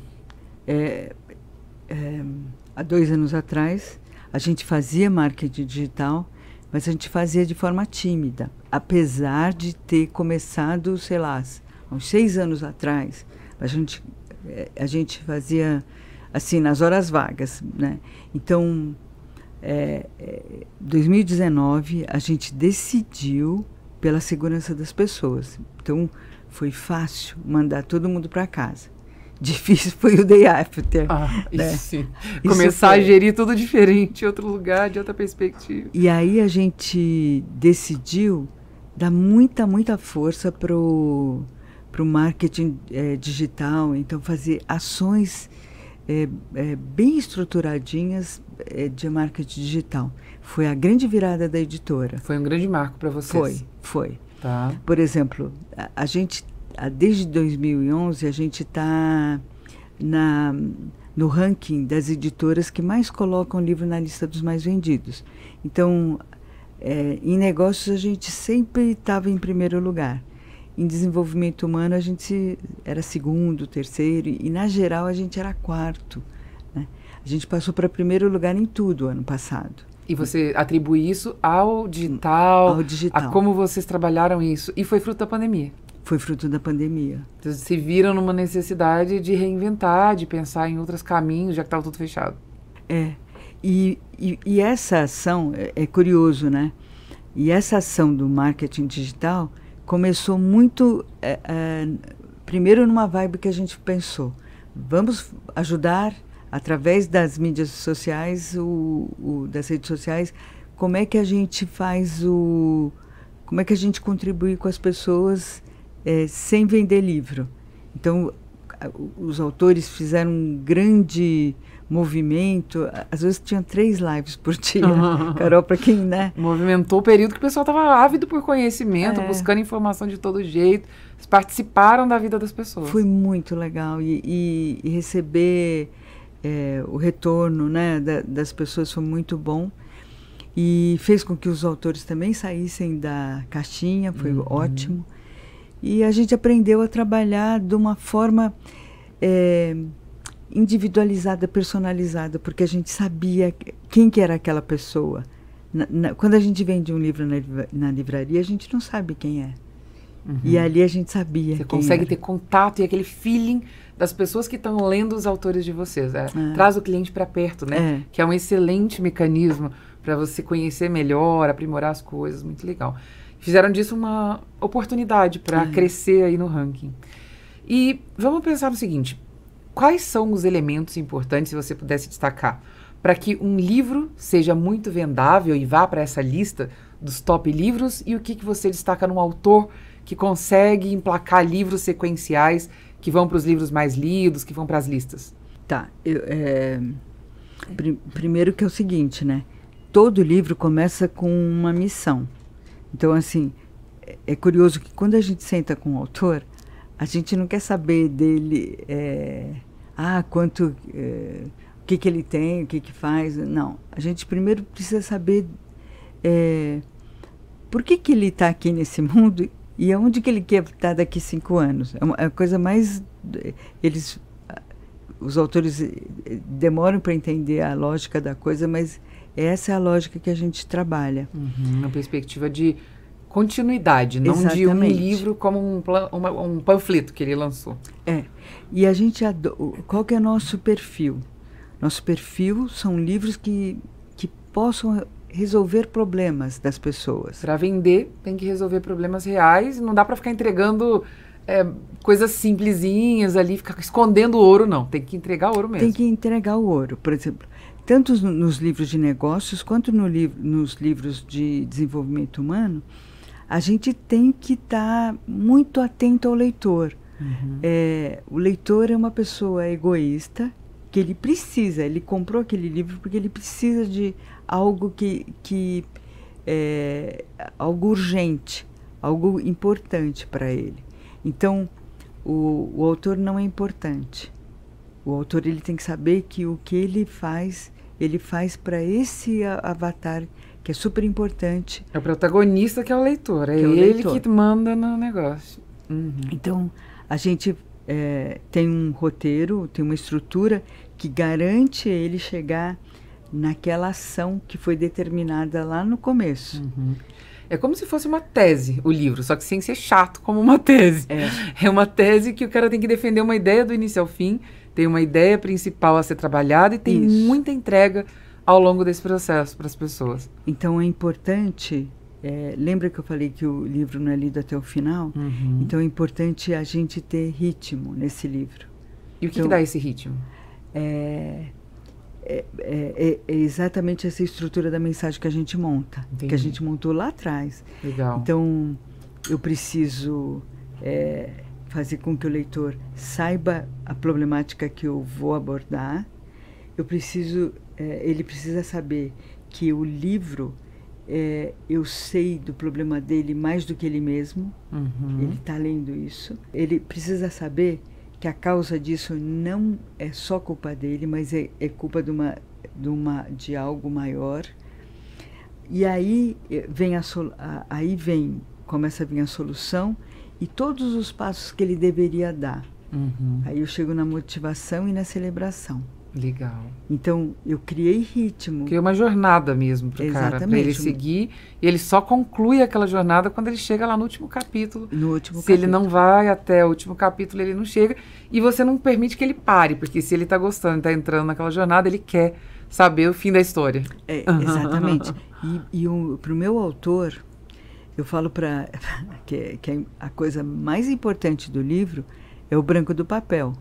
há 2 anos atrás, a gente fazia marketing digital, mas a gente fazia de forma tímida. Apesar de ter começado, sei lá, uns 6 anos atrás, a gente fazia assim, nas horas vagas, né? Então, 2019, a gente decidiu pela segurança das pessoas. Então, foi fácil mandar todo mundo para casa. Difícil foi o day after. Né? Isso sim. Começar a gerir tudo diferente, outro lugar, de outra perspectiva. E aí a gente decidiu dar muita força pro marketing digital, então fazer ações bem estruturadinhas de marketing digital. Foi a grande virada da editora. Foi um grande marco para vocês. Foi. Tá. Por exemplo, a gente, desde 2011, a gente está no ranking das editoras que mais colocam livro na lista dos mais vendidos. Então, em negócios, a gente sempre estava em primeiro lugar. Em desenvolvimento humano, a gente era segundo, terceiro, e na geral, a gente era quarto. Né? A gente passou para primeiro lugar em tudo ano passado. E você atribui isso ao digital, a como vocês trabalharam isso. E foi fruto da pandemia. Foi fruto da pandemia. Então, se viram numa necessidade de reinventar, de pensar em outros caminhos, já que estava tudo fechado. E essa ação, é curioso, né? E essa ação do marketing digital começou muito, primeiro numa vibe que a gente pensou, vamos ajudar através das mídias sociais, das redes sociais, como é que a gente faz como é que a gente contribui com as pessoas sem vender livro. Então, os autores fizeram um grande movimento, às vezes tinha 3 lives por dia, Carol, para quem, né? Movimentou o período que o pessoal estava ávido por conhecimento, buscando informação de todo jeito, participaram da vida das pessoas. Foi muito legal, e receber o retorno, né, das pessoas foi muito bom, e fez com que os autores também saíssem da caixinha, foi ótimo. E a gente aprendeu a trabalhar de uma forma individualizada, personalizada, porque a gente sabia quem que era aquela pessoa. Quando a gente vende um livro na livraria, a gente não sabe quem é. E ali a gente sabia. Você consegue ter contato e aquele feeling das pessoas que estão lendo os autores de vocês. Traz o cliente para perto, né? Que é um excelente mecanismo para você conhecer melhor, aprimorar as coisas. Muito legal. Fizeram disso uma oportunidade para crescer aí no ranking. E vamos pensar no seguinte: quais são os elementos importantes, se você pudesse destacar, para que um livro seja muito vendável e vá para essa lista dos top livros? E o que você destaca num autor que consegue emplacar livros sequenciais que vão para os livros mais lidos, que vão para as listas? Tá. Primeiro que é o seguinte, né? Todo livro começa com uma missão. Então, assim, é curioso que quando a gente senta com o autor, a gente não quer saber dele, quanto, o que ele tem, o que faz. Não, a gente primeiro precisa saber por que ele está aqui nesse mundo e aonde que ele quer estar daqui 5 anos. É a coisa mais... Os autores demoram para entender a lógica da coisa, mas essa é a lógica que a gente trabalha. Uma perspectiva de continuidade, não de um livro como um panfleto que ele lançou. E a gente qual que é o nosso perfil? Nosso perfil são livros que possam resolver problemas das pessoas. Para vender, tem que resolver problemas reais, não dá para ficar entregando coisas simplesinhas ali, ficar escondendo o ouro, não. Tem que entregar ouro mesmo. Tem que entregar o ouro. Por exemplo, tanto nos livros de negócios quanto nos livros de desenvolvimento humano, a gente tem que estar muito atento ao leitor. O leitor é uma pessoa egoísta, que ele comprou aquele livro porque ele precisa de algo algo urgente, algo importante para ele. Então, o autor não é importante. O autor ele tem que saber que o que ele faz para esse avatar, que é super importante. É o protagonista que é o leitor, é ele que manda no negócio. Então, a gente tem um roteiro, tem uma estrutura que garante ele chegar naquela ação que foi determinada lá no começo. É como se fosse uma tese, o livro, só que sem ser chato como uma tese. É uma tese que o cara tem que defender uma ideia do início ao fim, tem uma ideia principal a ser trabalhada e tem muita entrega ao longo desse processo para as pessoas. Então é importante lembra que eu falei que o livro não é lido até o final? Uhum. Então é importante a gente ter ritmo nesse livro. E o que dá esse ritmo? É exatamente essa estrutura da mensagem que a gente monta. Entendi. Que a gente montou lá atrás. Legal. Então, eu preciso fazer com que o leitor saiba a problemática que eu vou abordar. Ele precisa saber que o livro, eu sei do problema dele mais do que ele mesmo. Uhum. Ele está lendo isso. Ele precisa saber que a causa disso não é só culpa dele, mas é culpa de algo maior. E aí começa a vir a solução e todos os passos que ele deveria dar. Uhum. Aí eu chego na motivação e na celebração. Legal. Então, eu criei ritmo. Criei uma jornada mesmo pro cara, para ele seguir. E ele só conclui aquela jornada quando ele chega lá no último capítulo. Se ele não vai até o último capítulo, ele não chega. E você não permite que ele pare, porque se ele está gostando, está entrando naquela jornada, ele quer saber o fim da história. Exatamente. E para o meu autor, eu falo que a coisa mais importante do livro é o branco do papel.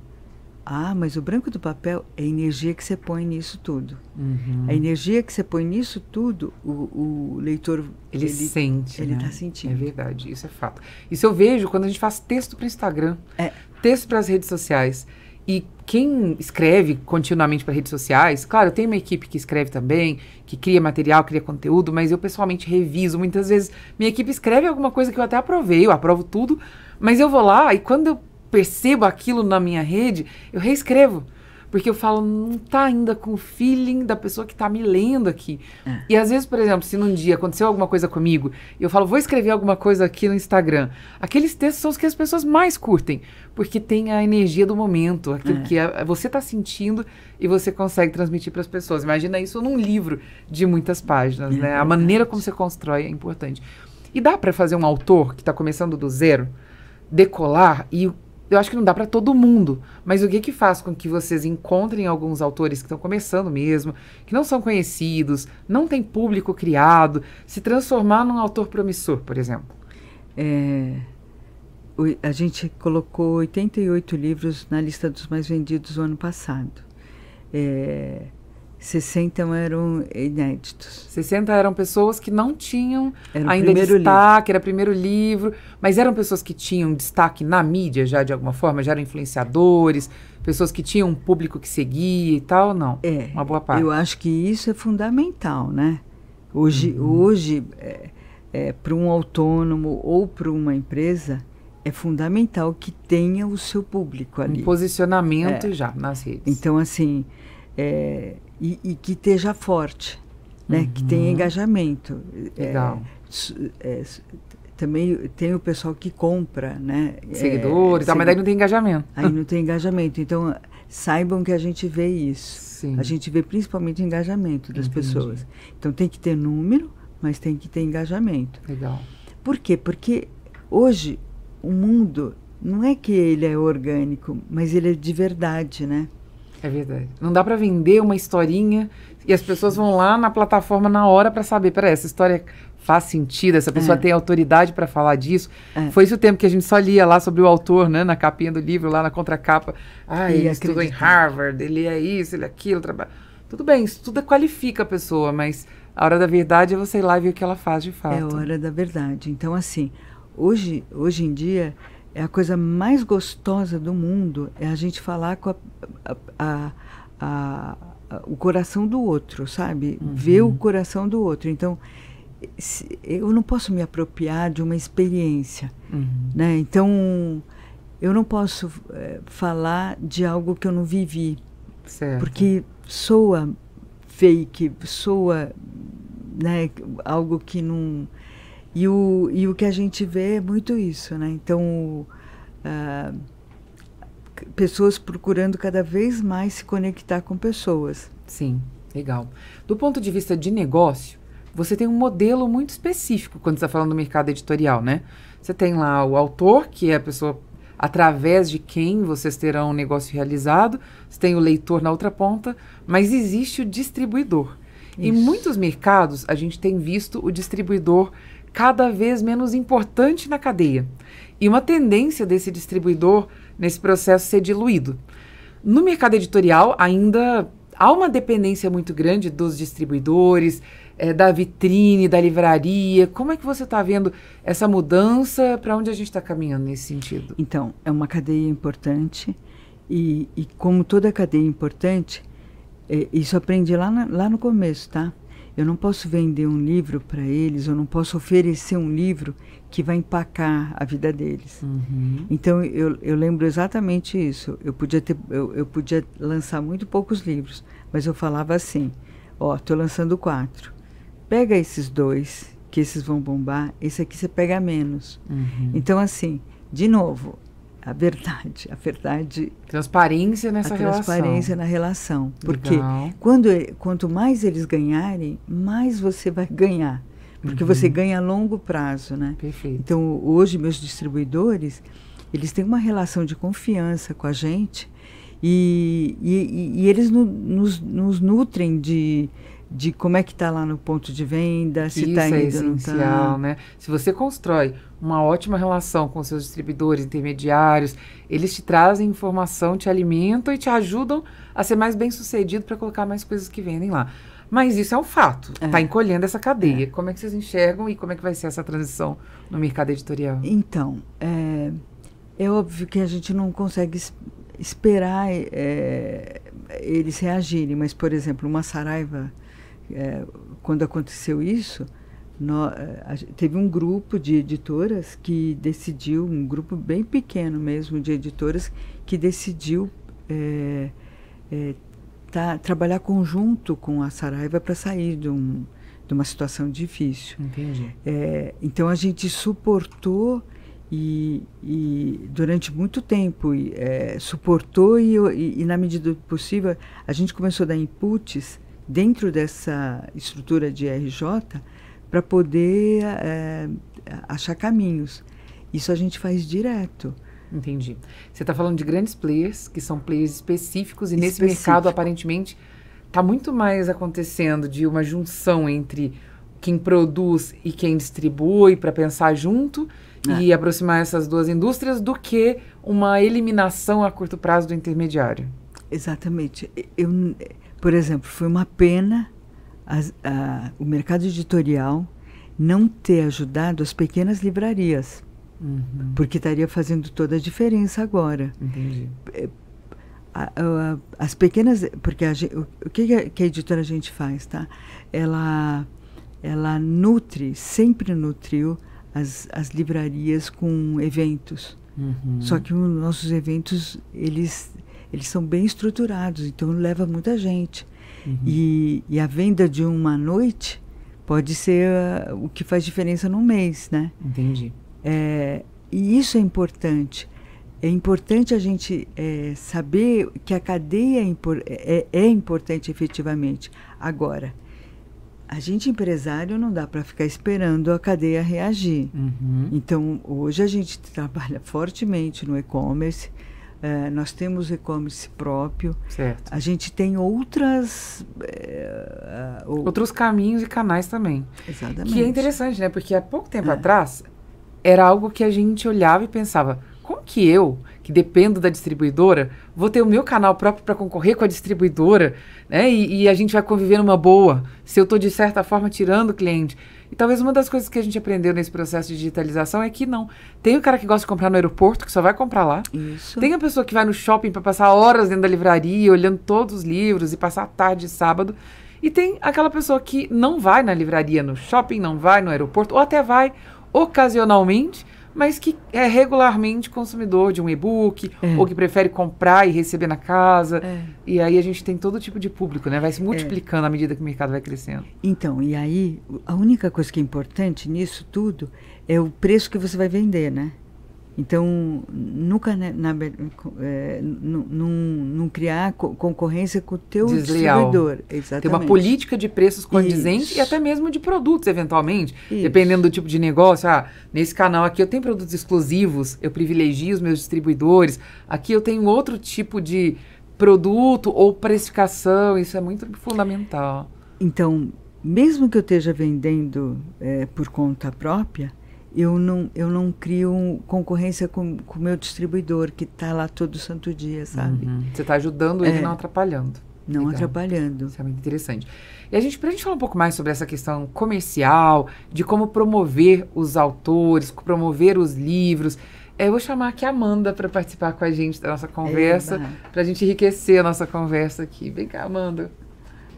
Mas o branco do papel é a energia que você põe nisso tudo. Uhum. A energia que você põe nisso tudo, o leitor... Ele sente, Ele né? está sentindo. É verdade, isso é fato. Isso eu vejo quando a gente faz texto para o Instagram, texto para as redes sociais. E quem escreve continuamente para redes sociais, claro, eu tenho uma equipe que escreve também, que cria material, cria conteúdo, mas eu pessoalmente reviso. Muitas vezes minha equipe escreve alguma coisa que eu até aprovei, eu aprovo tudo, mas eu vou lá e quando eu percebo aquilo na minha rede, eu reescrevo. Porque eu falo, não tá ainda com o feeling da pessoa que tá me lendo aqui. E às vezes, por exemplo, se num dia aconteceu alguma coisa comigo, eu falo, vou escrever alguma coisa aqui no Instagram. Aqueles textos são os que as pessoas mais curtem, porque tem a energia do momento, aquilo que você tá sentindo e você consegue transmitir para as pessoas. Imagina isso num livro de muitas páginas, né? A maneira como você constrói é importante. E dá para fazer um autor que tá começando do zero, decolar e... Eu acho que não dá para todo mundo, mas o que faz com que vocês encontrem alguns autores que estão começando mesmo, que não são conhecidos, não tem público criado, se transformar num autor promissor, por exemplo? A gente colocou 88 livros na lista dos mais vendidos no ano passado. 60 eram inéditos. 60 eram pessoas que não tinham ainda destaque, era o primeiro livro, mas eram pessoas que tinham destaque na mídia já de alguma forma, já eram influenciadores, pessoas que tinham um público que seguia e tal, não? Uma boa parte. Eu acho que isso é fundamental, né? Hoje para um autônomo ou para uma empresa, é fundamental que tenha o seu público ali. Um posicionamento já nas redes. Então, assim... E que esteja forte, né? Que tenha engajamento. Legal. Também tem o pessoal que compra, né? Seguidores, mas daí não tem engajamento. Aí não tem engajamento. Então, saibam que a gente vê isso. Sim. A gente vê principalmente engajamento das pessoas. Então, tem que ter número, mas tem que ter engajamento. Legal. Por quê? Porque hoje o mundo não é que ele é orgânico, mas ele é de verdade, né? É verdade. Não dá para vender uma historinha e as pessoas vão lá na plataforma na hora para saber, peraí, essa história faz sentido, essa pessoa tem autoridade para falar disso. Foi esse o tempo que a gente só lia lá sobre o autor, né, na capinha do livro, lá na contracapa. Ele estudou em Harvard, ele é isso, ele é aquilo, trabalha. Tudo bem, isso tudo qualifica a pessoa, mas a hora da verdade é você ir lá e ver o que ela faz de fato. É a hora da verdade. Então, assim, hoje em dia... a coisa mais gostosa do mundo é a gente falar com o coração do outro, sabe? Ver o coração do outro. Então, eu não posso me apropriar de uma experiência, né? Então, eu não posso falar de algo que eu não vivi. Certo. Porque soa fake, soa, né, algo que não... E o que a gente vê é muito isso, né? Então, pessoas procurando cada vez mais se conectar com pessoas. Sim, legal. Do ponto de vista de negócio, você tem um modelo muito específico quando você está falando do mercado editorial, né? Você tem lá o autor, que é a pessoa através de quem vocês terão um negócio realizado, você tem o leitor na outra ponta, mas existe o distribuidor. Isso. Em muitos mercados, a gente tem visto o distribuidor cada vez menos importante na cadeia. E uma tendência desse distribuidor nesse processo ser diluído. No mercado editorial, ainda há uma dependência muito grande dos distribuidores, da vitrine, da livraria. Como é que você está vendo essa mudança? Para onde a gente está caminhando nesse sentido? Então, é uma cadeia importante e como toda cadeia importante, isso aprendi lá no começo, tá? Eu não posso vender um livro para eles, eu não posso oferecer um livro que vai empacar a vida deles. Uhum. Então, eu lembro exatamente isso. Eu podia lançar muito poucos livros, mas eu falava assim, estou lançando 4. Pega esses 2, que esses vão bombar, esse aqui você pega menos. Uhum. Então, assim, de novo, a verdade... Transparência nessa relação. Transparência na relação. Porque Legal. quanto mais eles ganharem, mais você vai ganhar. Porque você ganha a longo prazo, né? Perfeito. Então, hoje, meus distribuidores, eles têm uma relação de confiança com a gente e eles nos nutrem de como é que está lá no ponto de venda, se está indo ou não está. Né? Se você constrói uma ótima relação com seus distribuidores, intermediários, eles te trazem informação, te alimentam e te ajudam a ser mais bem-sucedido para colocar mais coisas que vendem lá. Mas isso é um fato, está encolhendo essa cadeia. Como é que vocês enxergam e como é que vai ser essa transição no mercado editorial? Então, é óbvio que a gente não consegue esperar eles reagirem, mas, por exemplo, uma Saraiva, quando aconteceu isso, teve um grupo de editoras que decidiu, um grupo bem pequeno mesmo de editoras, que decidiu trabalhar conjunto com a Saraiva para sair de uma situação difícil. Entendi. Então a gente suportou e durante muito tempo suportou e na medida do possível a gente começou a dar inputs dentro dessa estrutura de RJ para poder achar caminhos. Isso a gente faz direto. Entendi. Você está falando de grandes players, que são players específicos, e nesse mercado, aparentemente, está muito mais acontecendo de uma junção entre quem produz e quem distribui para pensar junto e aproximar essas duas indústrias do que uma eliminação a curto prazo do intermediário. Exatamente. Por exemplo, foi uma pena o mercado editorial não ter ajudado as pequenas livrarias. Uhum. Porque estaria fazendo toda a diferença agora. Entendi. As pequenas... Porque o que a editora a gente faz, tá? Ela sempre nutriu as livrarias com eventos. Uhum. Só que os nossos eventos, eles são bem estruturados, então leva muita gente. Uhum. E a venda de uma noite pode ser o que faz diferença num mês, né? Entendi. E isso é importante. É importante a gente saber que a cadeia é importante efetivamente. Agora, a gente empresário não dá para ficar esperando a cadeia reagir. Uhum. Então, hoje a gente trabalha fortemente no e-commerce. Nós temos e-commerce próprio. Certo. A gente tem outros caminhos e canais também. Exatamente. Que é interessante, né? Porque há pouco tempo atrás era algo que a gente olhava e pensava, como que eu, que dependo da distribuidora, vou ter o meu canal próprio para concorrer com a distribuidora, né? E a gente vai conviver numa boa, se eu estou, de certa forma, tirando o cliente. E talvez uma das coisas que a gente aprendeu nesse processo de digitalização é que não. Tem o cara que gosta de comprar no aeroporto, que só vai comprar lá. Isso. Tem a pessoa que vai no shopping para passar horas dentro da livraria, olhando todos os livros e passar a tarde e sábado. E tem aquela pessoa que não vai na livraria, no shopping, não vai no aeroporto, ou até vai ocasionalmente, mas que é regularmente consumidor de um e-book, ou que prefere comprar e receber na casa. E aí a gente tem todo tipo de público, né? Vai se multiplicando à medida que o mercado vai crescendo. Então, e aí, a única coisa que é importante nisso tudo é o preço que você vai vender, né? Então, nunca não criar concorrência com o teu distribuidor. Exatamente. Ter uma política de preços condizente e até mesmo de produtos, eventualmente. Isso. Dependendo do tipo de negócio. Nesse canal aqui eu tenho produtos exclusivos, eu privilegio os meus distribuidores. Aqui eu tenho outro tipo de produto ou precificação. Isso é muito fundamental. Então, mesmo que eu esteja vendendo por conta própria, eu não crio concorrência com o meu distribuidor, que está lá todo santo dia, sabe? Você está ajudando ele, não atrapalhando. Não Legal. Atrapalhando. Isso é muito interessante. E pra gente falar um pouco mais sobre essa questão comercial, de como promover os autores, promover os livros, eu vou chamar aqui a Amanda para participar com a gente da nossa conversa, para a gente enriquecer a nossa conversa aqui. Vem cá, Amanda.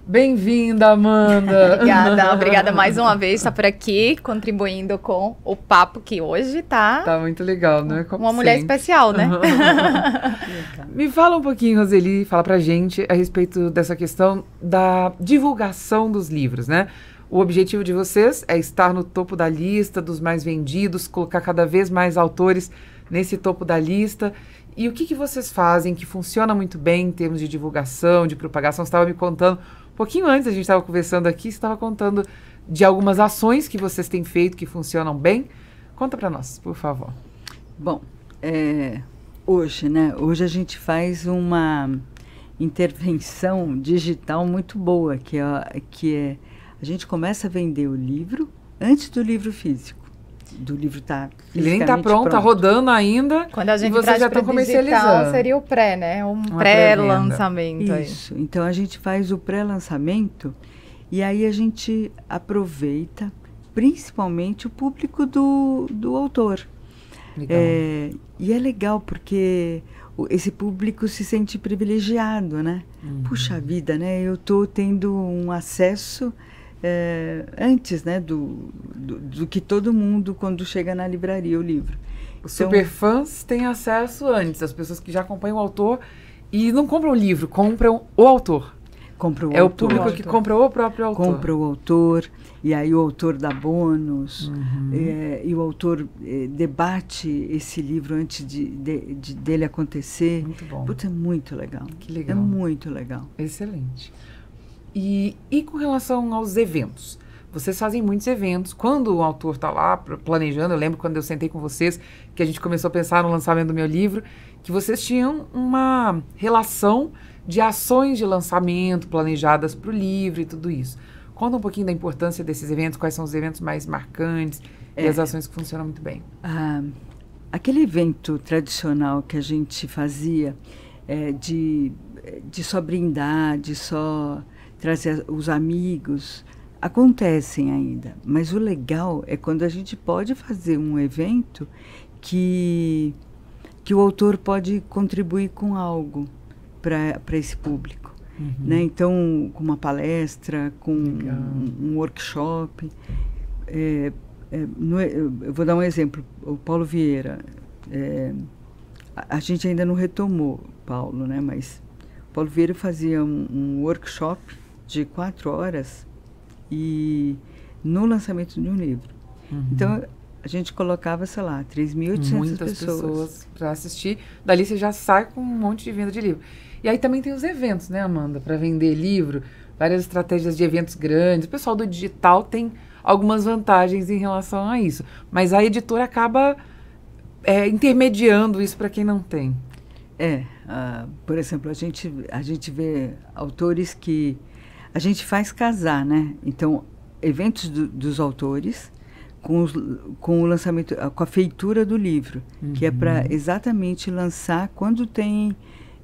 Bem-vinda, Amanda! Obrigada mais uma vez por estar por aqui, contribuindo com o papo que hoje tá muito legal, né? Como uma mulher especial, né? Me fala um pouquinho, Roseli, fala pra gente a respeito dessa questão da divulgação dos livros, né? O objetivo de vocês é estar no topo da lista dos mais vendidos, colocar cada vez mais autores nesse topo da lista. E o que vocês fazem que funciona muito bem em termos de divulgação, de propagação? Você estava me contando, um pouquinho antes a gente estava conversando aqui, você estava contando de algumas ações que vocês têm feito que funcionam bem. Conta para nós, por favor. Bom, hoje, né? Hoje a gente faz uma intervenção digital muito boa, que é a gente começa a vender o livro antes do livro físico. Do livro tá ele nem está pronto, está rodando ainda. Quando a gente traz para digital, seria o pré, né? Um pré-lançamento. Isso. Então a gente faz o pré-lançamento e aí a gente aproveita principalmente o público do autor. E é legal porque esse público se sente privilegiado, né? Puxa vida, né? Eu estou tendo um acesso antes, né, do que todo mundo quando chega na livraria o livro. Os superfãs têm acesso antes, as pessoas que já acompanham o autor e não compram o livro, compram o autor. É o público que compra o próprio autor. Compra o autor, e aí o autor dá bônus, e o autor debate esse livro antes dele acontecer. Muito bom. Puta, é muito legal. Que legal. É muito legal. Excelente. E com relação aos eventos? Vocês fazem muitos eventos. Quando o autor está lá planejando, eu lembro quando eu sentei com vocês, que a gente começou a pensar no lançamento do meu livro, que vocês tinham uma relação de ações de lançamento planejadas para o livro e tudo isso. Conta um pouquinho da importância desses eventos, quais são os eventos mais marcantes e as ações que funcionam muito bem. Aquele evento tradicional que a gente fazia de só brindar, de só trazer os amigos, acontecem ainda. Mas o legal é quando a gente pode fazer um evento que o autor pode contribuir com algo para esse público. Né? Então, com uma palestra, com um workshop. Eu vou dar um exemplo. O Paulo Vieira. A gente ainda não retomou, Paulo, né? Mas o Paulo Vieira fazia um workshop de 4 horas e no lançamento de um livro. Então, a gente colocava, sei lá, 3.800 muitas pessoas para assistir. Dali você já sai com um monte de venda de livro. E aí também tem os eventos, né, Amanda? Para vender livro, várias estratégias de eventos grandes. O pessoal do digital tem algumas vantagens em relação a isso. Mas a editora acaba intermediando isso para quem não tem. Por exemplo, a gente vê autores que a gente faz casar, né? Então, eventos dos autores com o lançamento, com a feitura do livro, que é para exatamente lançar quando tem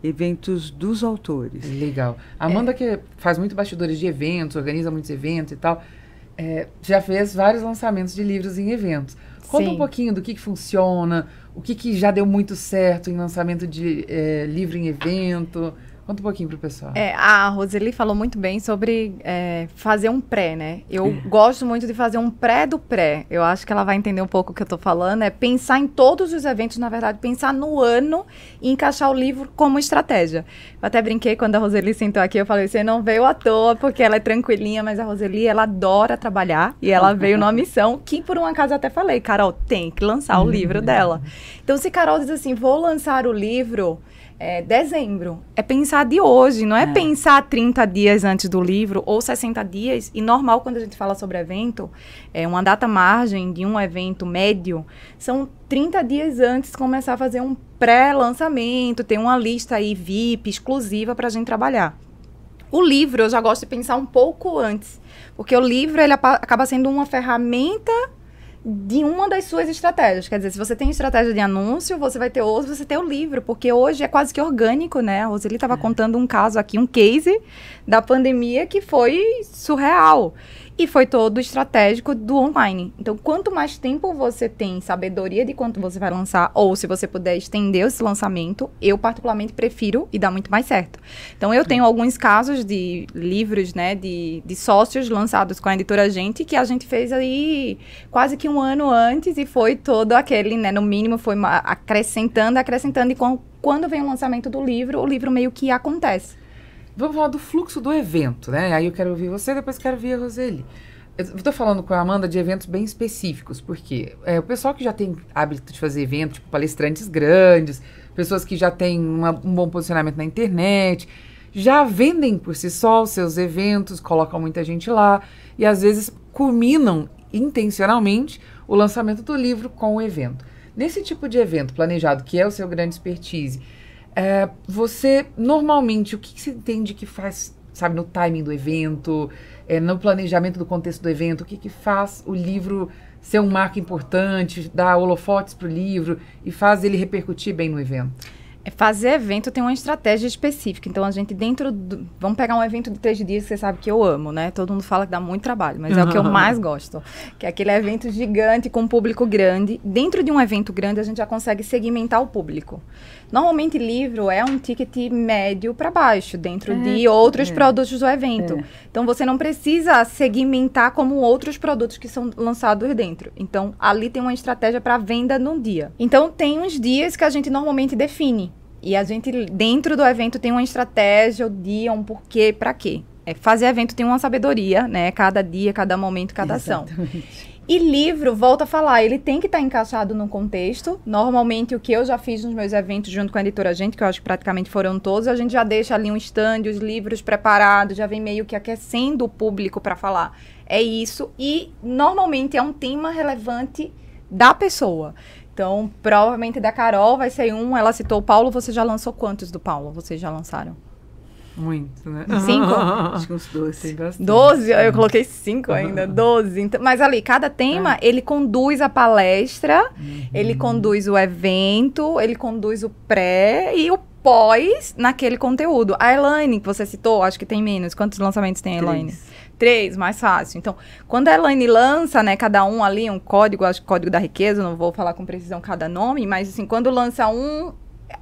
eventos dos autores. Legal. A Amanda, que faz muito bastidores de eventos, organiza muitos eventos e tal, já fez vários lançamentos de livros em eventos. Conta um pouquinho do que funciona, o que já deu muito certo em lançamento de livro em evento. Conta um pouquinho pro pessoal. A Roseli falou muito bem sobre fazer um pré, né? Eu gosto muito de fazer um pré do pré. Eu acho que ela vai entender um pouco o que eu tô falando. É pensar em todos os eventos, na verdade, pensar no ano e encaixar o livro como estratégia. Eu até brinquei quando a Roseli sentou aqui, eu falei, você não veio à toa, porque ela é tranquilinha, mas a Roseli, ela adora trabalhar e ela veio numa missão que, por um acaso, eu até falei, Carol, tem que lançar o livro dela. Então, se Carol diz assim, vou lançar o livro dezembro, é pensar de hoje, não é pensar 30 dias antes do livro ou 60 dias, e normal quando a gente fala sobre evento, uma data margem de um evento médio, são 30 dias antes começar a fazer um pré-lançamento, ter uma lista aí VIP exclusiva para a gente trabalhar. O livro, eu já gosto de pensar um pouco antes. Porque o livro, ele acaba sendo uma ferramenta de uma das suas estratégias. Quer dizer, se você tem estratégia de anúncio, você vai ter outro, você tem o livro. Porque hoje é quase que orgânico, né? A Roseli estava contando um caso aqui, um case da pandemia que foi surreal. E foi todo estratégico do online. Então, quanto mais tempo você tem sabedoria de quanto você vai lançar, ou se você puder estender esse lançamento, eu particularmente prefiro e dá muito mais certo. Então, eu tenho alguns casos de livros, né, de sócios lançados com a editora Gente, que a gente fez aí quase que um ano antes e foi todo aquele, né, no mínimo foi acrescentando, e quando vem o lançamento do livro, o livro meio que acontece. Vamos falar do fluxo do evento, né? Aí eu quero ouvir você, depois quero ouvir a Roseli. Eu estou falando com a Amanda de eventos bem específicos, porque o pessoal que já tem hábito de fazer eventos, tipo palestrantes grandes, pessoas que já têm um bom posicionamento na internet, já vendem por si só os seus eventos, colocam muita gente lá, e às vezes culminam intencionalmente o lançamento do livro com o evento. Nesse tipo de evento planejado, que é o seu grande expertise, você, normalmente, o que você entende que faz, sabe, no timing do evento, no planejamento do contexto do evento, o que faz o livro ser um marco importante, dar holofotes para o livro e faz ele repercutir bem no evento? Fazer evento tem uma estratégia específica. Então, a gente vamos pegar um evento de 3 dias que você sabe que eu amo, né? Todo mundo fala que dá muito trabalho, mas é o que eu mais gosto. Que é aquele evento gigante com um público grande. Dentro de um evento grande, a gente já consegue segmentar o público. Normalmente, livro é um ticket médio para baixo, dentro de outros produtos do evento. Então, você não precisa segmentar como outros produtos que são lançados dentro. Então, ali tem uma estratégia para venda no dia. Então, tem uns dias que a gente normalmente define. E a gente, dentro do evento, tem uma estratégia, o dia, um porquê, para quê. Fazer evento tem uma sabedoria, né? Cada dia, cada momento, cada ação. E livro, volta a falar, ele tem que estar encaixado no contexto. Normalmente, o que eu já fiz nos meus eventos junto com a editora Gente, que eu acho que praticamente foram todos, a gente já deixa ali um stand, os livros preparados, já vem meio que aquecendo o público para falar. É isso. E, normalmente, é um tema relevante da pessoa. Então, provavelmente da Carol vai ser ela citou o Paulo, você já lançou quantos do Paulo? Vocês já lançaram? Muito, né? 5? Acho que uns 12. 12? Eu coloquei 5 ainda, 12. Então, mas ali, cada tema, ele conduz a palestra, ele conduz o evento, ele conduz o pré e o pós naquele conteúdo. A Elaine, que você citou, acho que tem menos. Quantos lançamentos tem a Elaine? 3, mais fácil. Então, quando a Elaine lança, né, cada um ali, um código, acho que código da riqueza, não vou falar com precisão cada nome, mas assim, quando lança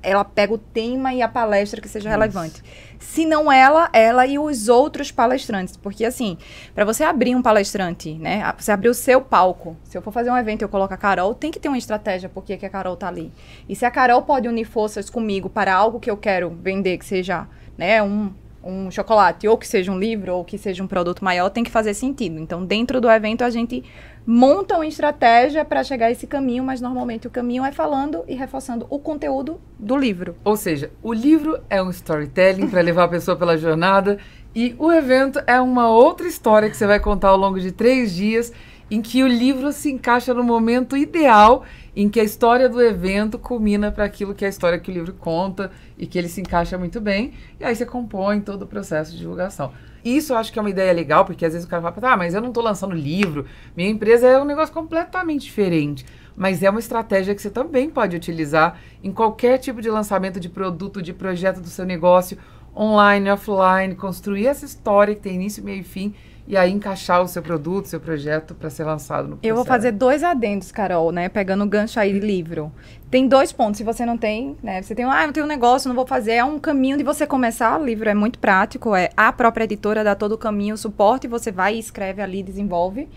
ela pega o tema e a palestra que seja relevante. Se não ela e os outros palestrantes. Porque, assim, para você abrir um palestrante, né? Você abrir o seu palco. Se eu for fazer um evento e eu coloco a Carol, tem que ter uma estratégia por que a Carol tá ali. E se a Carol pode unir forças comigo para algo que eu quero vender, que seja, né, um chocolate, ou que seja um livro, ou que seja um produto maior, tem que fazer sentido. Então, dentro do evento, a gente monta uma estratégia para chegar a esse caminho, mas normalmente o caminho é falando e reforçando o conteúdo do livro. Ou seja, o livro é um storytelling para levar a pessoa pela jornada e o evento é uma outra história que você vai contar ao longo de 3 dias, em que o livro se encaixa no momento ideal em que a história do evento culmina para aquilo que é a história que o livro conta e que ele se encaixa muito bem, e aí você compõe todo o processo de divulgação. Isso eu acho que é uma ideia legal, porque às vezes o cara fala, mas eu não estou lançando livro, minha empresa é um negócio completamente diferente. Mas é uma estratégia que você também pode utilizar em qualquer tipo de lançamento de produto, de projeto do seu negócio, online, offline, construir essa história que tem início, meio e fim, e aí encaixar o seu produto, seu projeto para ser lançado no processo. Eu vou fazer 2 adendos, Carol, né? Pegando o gancho aí de livro. Tem 2 pontos. Se você não tem, né? Você tem, eu tenho um negócio, não vou fazer. É um caminho de você começar. O livro é muito prático. A própria editora dá todo o caminho, o suporte. Você vai e escreve ali, desenvolve.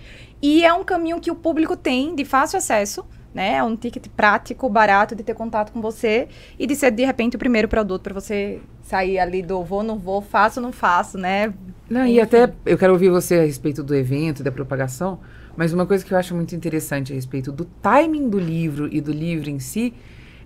E é um caminho que o público tem de fácil acesso, né? É um ticket prático, barato de ter contato com você e de ser, de repente, o primeiro produto para você sair ali do vou, não vou, faço, não faço, né? Não, e até eu quero ouvir você a respeito do evento, da propagação, mas uma coisa que eu acho muito interessante a respeito do timing do livro e do livro em si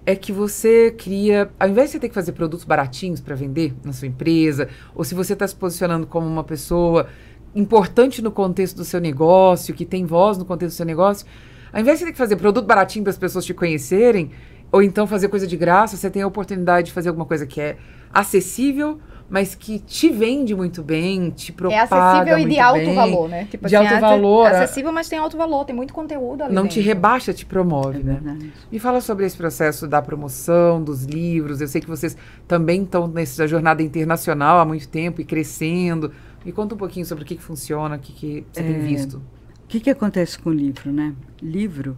é que você cria, ao invés de você ter que fazer produtos baratinhos para vender na sua empresa, ou se você está se posicionando como uma pessoa importante no contexto do seu negócio, que tem voz no contexto do seu negócio, ao invés de você ter que fazer produto baratinho para as pessoas te conhecerem, ou então fazer coisa de graça, você tem a oportunidade de fazer alguma coisa que é acessível, mas que te vende muito bem, te É propaga acessível e muito de alto bem, valor, né? Tipo de assim, alto valor. É acessível, mas tem alto valor, tem muito conteúdo ali Não dentro. te rebaixa, te promove, né? verdade. Me fala sobre esse processo da promoção, dos livros. Eu sei que vocês também estão nessa jornada internacional há muito tempo e crescendo. Me conta um pouquinho sobre o que funciona, o que você tem visto. O que acontece com o livro, né? Livro,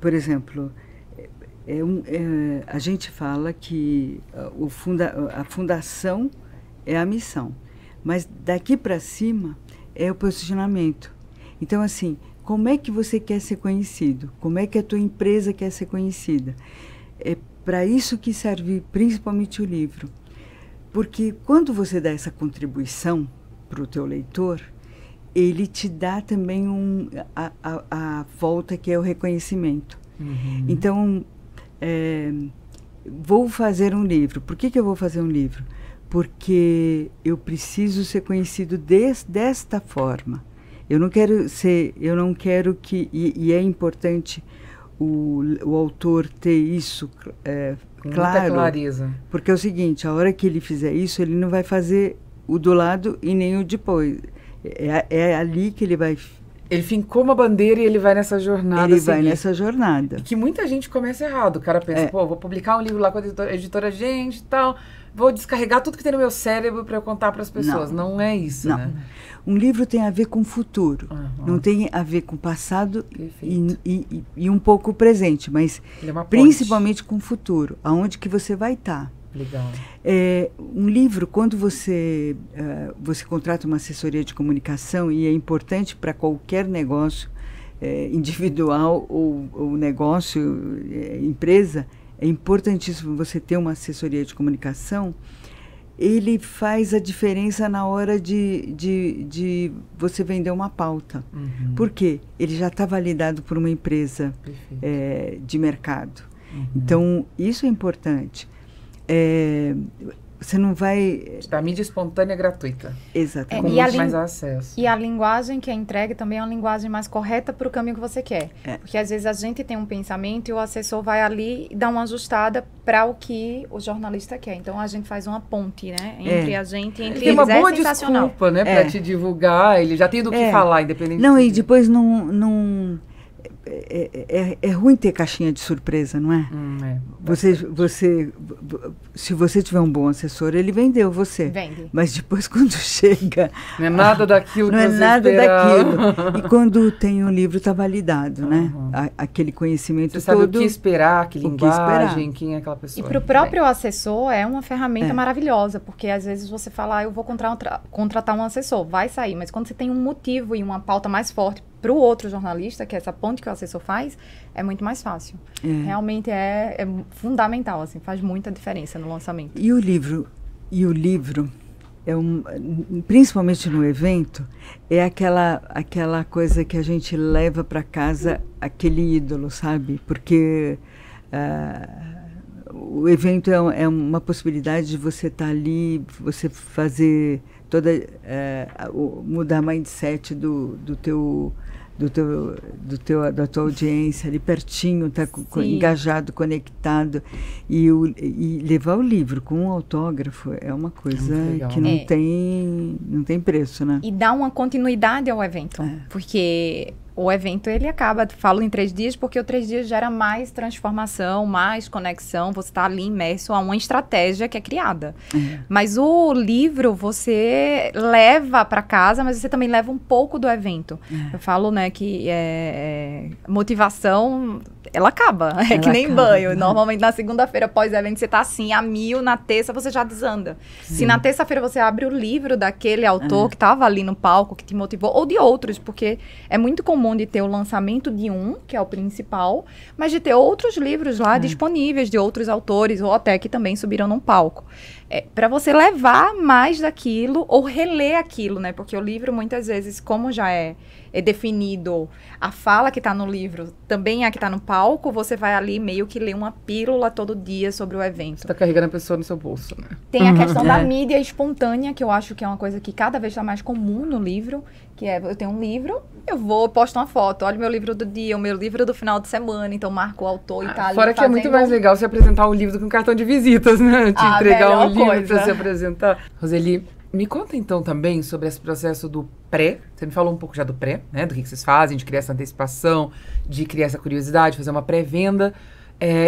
por exemplo, a gente fala que a fundação é a missão, mas daqui para cima é o posicionamento. Então, assim, como é que você quer ser conhecido? Como é que a tua empresa quer ser conhecida? É para isso que serve principalmente o livro. Porque quando você dá essa contribuição para o teu leitor, ele te dá também a volta, que é o reconhecimento. Uhum. Então, vou fazer um livro. Por que eu vou fazer um livro? Porque eu preciso ser conhecido desta forma. Eu não quero que... E é importante o autor ter isso claro. Muita clareza. Porque é o seguinte, a hora que ele fizer isso, ele não vai fazer o do lado e nem o depois. É ali que ele vai... Ele fincou uma bandeira e ele vai nessa jornada. Ele vai nessa jornada. E que muita gente começa errado. O cara pensa, pô, vou publicar um livro lá com a editora Gente e tal, vou descarregar tudo que tem no meu cérebro para eu contar para as pessoas. Não é isso, não. Né? Um livro tem a ver com o futuro. Não tem a ver com o passado e um pouco o presente, mas ele é uma principalmente com o futuro. Aonde que você vai estar. Legal. Um livro, quando você contrata uma assessoria de comunicação, e é importante para qualquer negócio individual ou negócio, empresa, é importantíssimo você ter uma assessoria de comunicação. Ele faz a diferença na hora de você vender uma pauta. Uhum. Por quê? Ele já está validado por uma empresa de mercado. Uhum. Então, isso é importante. Você não vai... A mídia espontânea é gratuita. Exatamente. Com muito mais acesso. E a linguagem que é entregue também é uma linguagem mais correta para o caminho que você quer. Porque às vezes a gente tem um pensamento e o assessor vai ali e dá uma ajustada para o que o jornalista quer. Então a gente faz uma ponte, né? Entre a gente e entre tem eles. Tem uma boa desculpa, né? Para te divulgar. Ele já tem do que falar, independente. Não, e depois não é ruim ter caixinha de surpresa, não é? Se você tiver um bom assessor, ele vendeu você. Vende. Mas depois, quando chega... Não é nada daquilo não que é você nada esperava. daquilo. E quando tem um livro, está validado, né? Aquele conhecimento você sabe todo... o que esperar, que linguagem, quem é aquela pessoa. E para o próprio assessor é uma ferramenta maravilhosa, porque às vezes você fala, eu vou contratar um assessor, vai sair. Mas quando você tem um motivo e uma pauta mais forte para o outro jornalista, que é essa ponte que o assessor faz, é muito mais fácil. Realmente é fundamental, assim, faz muita diferença no lançamento. E o livro principalmente no evento, é aquela coisa que a gente leva para casa, aquele ídolo, sabe? Porque o evento é uma possibilidade de você estar ali, você fazer mudar o mindset da tua audiência ali pertinho, estar engajado, conectado, e levar o livro com um autógrafo é uma coisa que não tem preço, né? E dá uma continuidade ao evento, porque o evento ele acaba, falo em 3 dias, porque o 3 dias gera mais transformação, mais conexão, você está ali imerso a uma estratégia que é criada. Mas o livro você leva para casa, mas você também leva um pouco do evento. Eu falo, né, que motivação, ela acaba, que nem banho. Normalmente na segunda-feira pós-evento você tá assim, a 1000, na terça você já desanda. Se na terça-feira você abre o livro daquele autor que estava ali no palco, que te motivou, ou de outros, porque é muito comum de ter o lançamento de um, que é o principal, mas de ter outros livros lá disponíveis de outros autores, ou até que também subiram no palco. Para você levar mais daquilo, ou reler aquilo, né? Porque o livro, muitas vezes, como já é é definido a fala que está no livro, também a que está no palco, você vai ali meio que ler uma pílula todo dia sobre o evento. Você está carregando a pessoa no seu bolso, né? Tem a questão da mídia espontânea, que eu acho que é uma coisa que cada vez está mais comum no livro, que é, eu tenho um livro, eu vou postar uma foto, olha o meu livro do dia, o meu livro do final de semana, então marco o autor e tá ali fora que é muito mais legal você apresentar um livro do que um cartão de visitas, né? Te entregar um livro para se apresentar. Roseli, me conta então também sobre esse processo do pré. Você me falou um pouco já do pré, né? Do que vocês fazem, de criar essa antecipação, de criar essa curiosidade, fazer uma pré-venda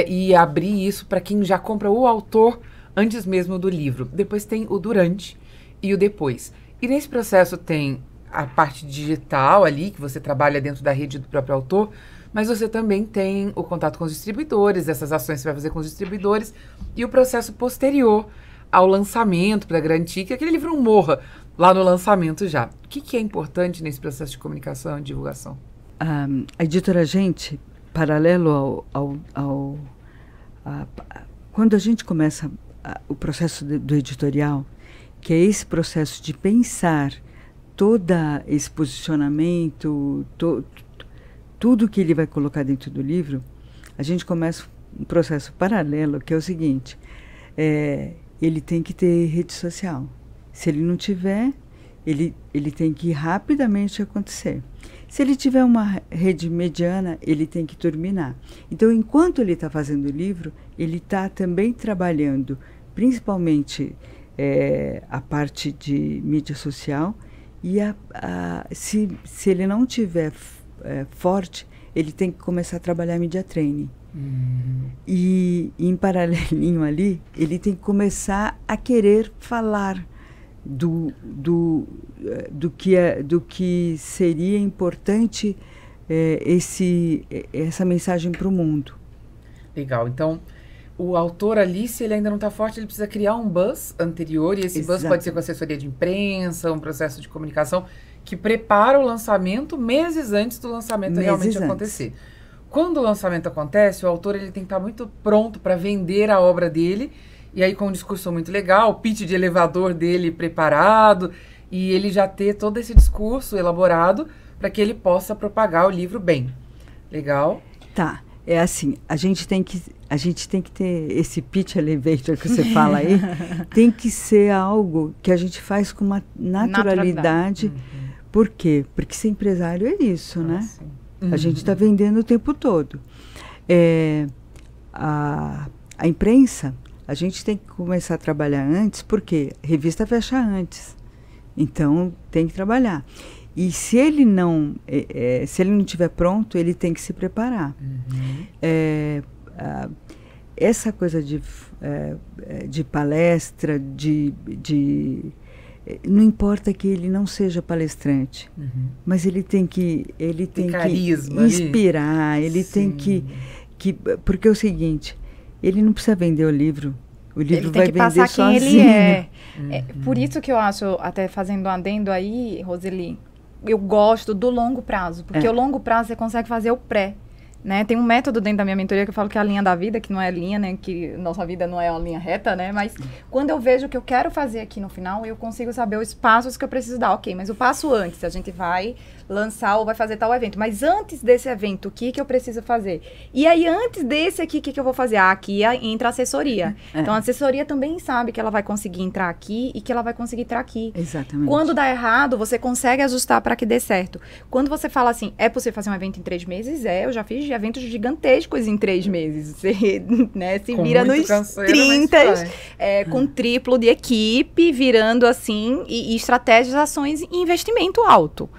e abrir isso para quem já compra o autor antes mesmo do livro. Depois tem o durante e o depois. E nesse processo tem a parte digital ali, que você trabalha dentro da rede do próprio autor, mas você também tem o contato com os distribuidores, essas ações que você vai fazer com os distribuidores, e o processo posterior ao lançamento, para garantir que aquele livro não morra lá no lançamento já. O que é importante nesse processo de comunicação e divulgação? A editora Gente, paralelo quando a gente começa o processo do editorial, que é esse processo de pensar todo esse posicionamento, tudo que ele vai colocar dentro do livro, a gente começa um processo paralelo, que é o seguinte, ele tem que ter rede social. Se ele não tiver, ele tem que rapidamente acontecer. Se ele tiver uma rede mediana, ele tem que terminar. Então, enquanto ele está fazendo o livro, ele está também trabalhando, principalmente a parte de mídia social, e se ele não tiver forte, ele tem que começar a trabalhar mídia training. E em paralelinho ali, ele tem que começar a querer falar do que seria importante essa mensagem para o mundo. Legal. Então, o autor ali, se ele ainda não está forte, ele precisa criar um buzz anterior, e esse buzz pode ser com assessoria de imprensa, um processo de comunicação que prepara o lançamento meses antes do lançamento realmente acontecer. Quando o lançamento acontece, o autor ele tem que estar muito pronto para vender a obra dele, e aí com um discurso muito legal, o pitch de elevador dele preparado, e ele já ter todo esse discurso elaborado para que ele possa propagar o livro bem. Legal? Tá. É assim, a gente tem que ter esse pitch elevator que você fala aí, tem que ser algo que a gente faz com uma naturalidade. Por quê? Porque ser empresário é isso, né? A gente está vendendo o tempo todo. A imprensa, a gente tem que começar a trabalhar antes, porque a revista fecha antes. Então, tem que trabalhar. E se ele não estiver pronto, ele tem que se preparar. Essa coisa de palestra, não importa que ele não seja palestrante, mas ele tem que carisma, inspirar, ele tem que... Porque é o seguinte, ele não precisa vender o livro. O livro vai vender sozinho. Ele tem que passar quem ele é. Por isso que eu acho, até fazendo um adendo aí, Roseli, eu gosto do longo prazo, porque o longo prazo você consegue fazer o pré, né? Tem um método dentro da minha mentoria que eu falo que é a linha da vida, que não é linha, né? Que nossa vida não é uma linha reta, né? Mas quando eu vejo o que eu quero fazer aqui no final, eu consigo saber os passos que eu preciso dar. Ok, mas o passo antes, a gente vai lançar ou vai fazer tal evento. Mas antes desse evento, o que eu preciso fazer? E aí, antes desse aqui, o que eu vou fazer? Aqui entra a assessoria. Então, a assessoria também sabe que ela vai conseguir entrar aqui e que ela vai conseguir entrar aqui. Exatamente. Quando dá errado, você consegue ajustar para que dê certo. Quando você fala assim, é possível fazer um evento em 3 meses? Eu já fiz eventos gigantescos em 3 meses. Você, né, se vira nos 30, com triplo de equipe, virando assim, e estratégias, ações e investimento alto.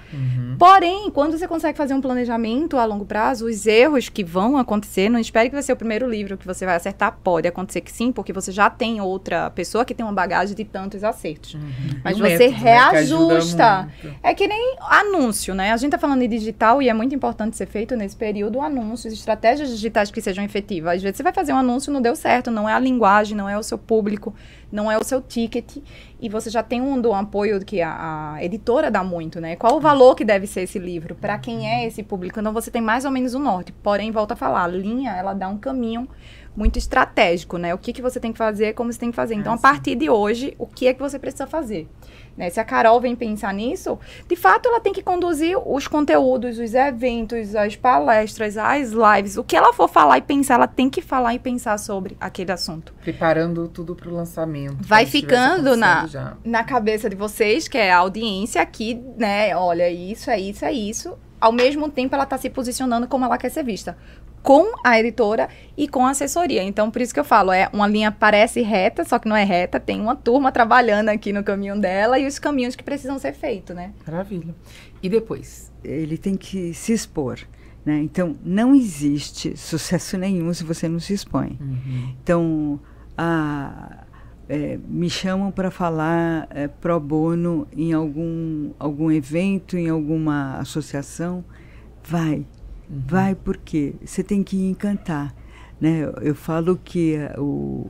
Porém, quando você consegue fazer um planejamento a longo prazo, os erros que vão acontecer, não espere que vai ser o primeiro livro que você vai acertar, pode acontecer que sim, porque você já tem outra pessoa que tem uma bagagem de tantos acertos. Mas você reajusta. É que nem anúncio, né? A gente tá falando de digital e é muito importante ser feito nesse período anúncios, estratégias digitais que sejam efetivas. Às vezes você vai fazer um anúncio e não deu certo, não é a linguagem, não é o seu público, não é o seu ticket, e você já tem um apoio que a editora dá muito, né? Qual o valor que deve ser esse livro? Para quem é esse público? Então, você tem mais ou menos um norte. Porém, volta a falar, a linha, ela dá um caminho muito estratégico, né? O que você tem que fazer, como você tem que fazer. Então, a partir de hoje, o que é que você precisa fazer? Né? Se a Carol vem pensar nisso, de fato, ela tem que conduzir os conteúdos, os eventos, as palestras, as lives. O que ela for falar e pensar, ela tem que falar e pensar sobre aquele assunto. Preparando tudo para o lançamento. Vai ficando na cabeça de vocês, que é a audiência aqui, né? Olha, isso, é isso, é isso. Ao mesmo tempo, ela está se posicionando como ela quer ser vista. Com a editora e com a assessoria. Então, por isso que eu falo, é uma linha parece reta, só que não é reta, tem uma turma trabalhando aqui no caminho dela e os caminhos que precisam ser feitos, né? Maravilha. E depois? Ele tem que se expor, né? Então, não existe sucesso nenhum se você não se expõe. Então, me chamam para falar pro bono em algum evento, em alguma associação, vai. Vai porque você tem que encantar, né? Eu falo que o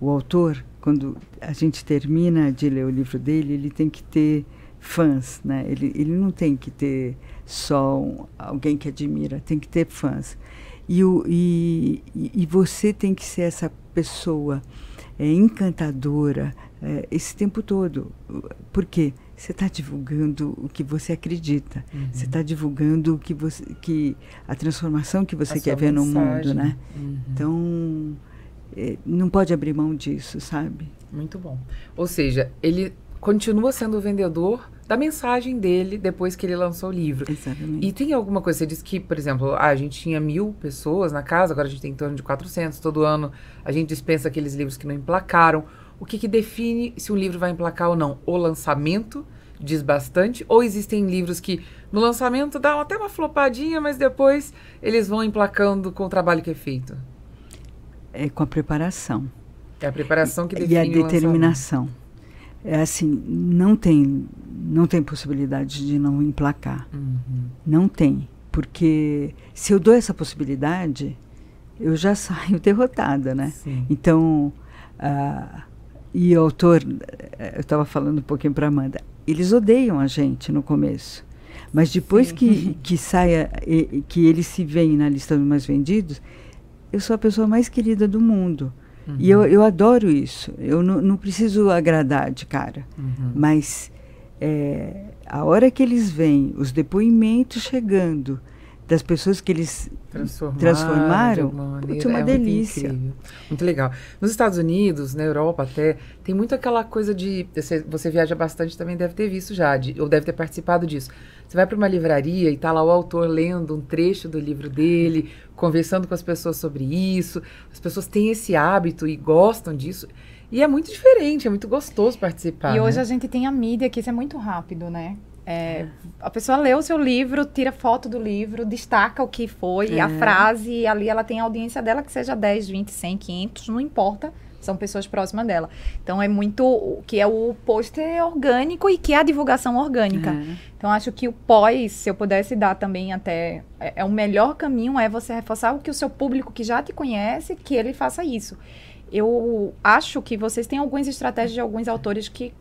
autor, quando a gente termina de ler o livro dele, ele tem que ter fãs, né? Ele não tem que ter só alguém que admira, tem que ter fãs. E você tem que ser essa pessoa encantadora esse tempo todo. Por quê? Você está divulgando o que você acredita. Você está divulgando a transformação que você quer ver no mundo, né? Então, não pode abrir mão disso, sabe? Muito bom. Ou seja, ele continua sendo o vendedor da mensagem dele depois que ele lançou o livro. Exatamente. E tem alguma coisa, você disse que, por exemplo, a gente tinha 1000 pessoas na casa, agora a gente tem em torno de 400. Todo ano a gente dispensa aqueles livros que não emplacaram. O que define se um livro vai emplacar ou não? O lançamento diz bastante? Ou existem livros que no lançamento dão até uma flopadinha, mas depois eles vão emplacando com o trabalho que é feito? É com a preparação. É a preparação que define o lançamento. E a determinação. É assim, não tem possibilidade de não emplacar. Não tem. Porque se eu dou essa possibilidade, eu já saio derrotada, né? Sim. Então... E o autor, eu estava falando um pouquinho para Amanda, eles odeiam a gente no começo. Mas depois que saia, que eles se veem na lista dos mais vendidos, eu sou a pessoa mais querida do mundo. E eu adoro isso. Eu não preciso agradar de cara. Mas a hora que eles veem os depoimentos chegando das pessoas que eles transformaram, é uma delícia. Muito, muito legal. Nos Estados Unidos, na Europa até, tem muito aquela coisa de... Você viaja bastante, também deve ter visto já, ou deve ter participado disso. Você vai para uma livraria e está lá o autor lendo um trecho do livro dele, conversando com as pessoas sobre isso. As pessoas têm esse hábito e gostam disso. E é muito diferente, é muito gostoso participar. E hoje a gente tem a mídia, que isso é muito rápido, né? A pessoa lê o seu livro, tira foto do livro, destaca o que foi, a frase, e ali ela tem a audiência dela, que seja 10, 20, 100, 500, não importa, são pessoas próximas dela. Então, é muito, que é o pôster orgânico e que é a divulgação orgânica. Então, acho que o pós, se eu pudesse dar também até, o melhor caminho é você reforçar o que o seu público que já te conhece, que ele faça isso. Eu acho que vocês têm algumas estratégias de alguns autores que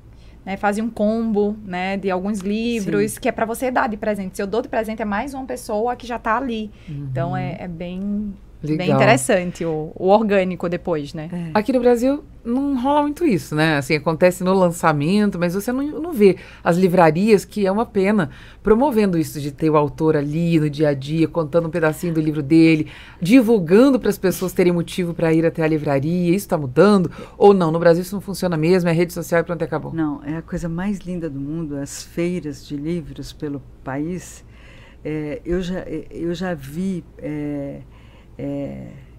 fazem um combo, né, de alguns livros, que é para você dar de presente. Se eu dou de presente, é mais uma pessoa que já está ali. Então, é bem interessante o orgânico depois, né? Aqui no Brasil não rola muito isso, né? Assim, acontece no lançamento, mas você não vê as livrarias, que é uma pena, promovendo isso de ter o autor ali no dia a dia, contando um pedacinho do livro dele, divulgando para as pessoas terem motivo para ir até a livraria. Isso está mudando? Ou não? No Brasil isso não funciona mesmo, é rede social e pronto, acabou. Não, é a coisa mais linda do mundo, as feiras de livros pelo país. Eu já vi...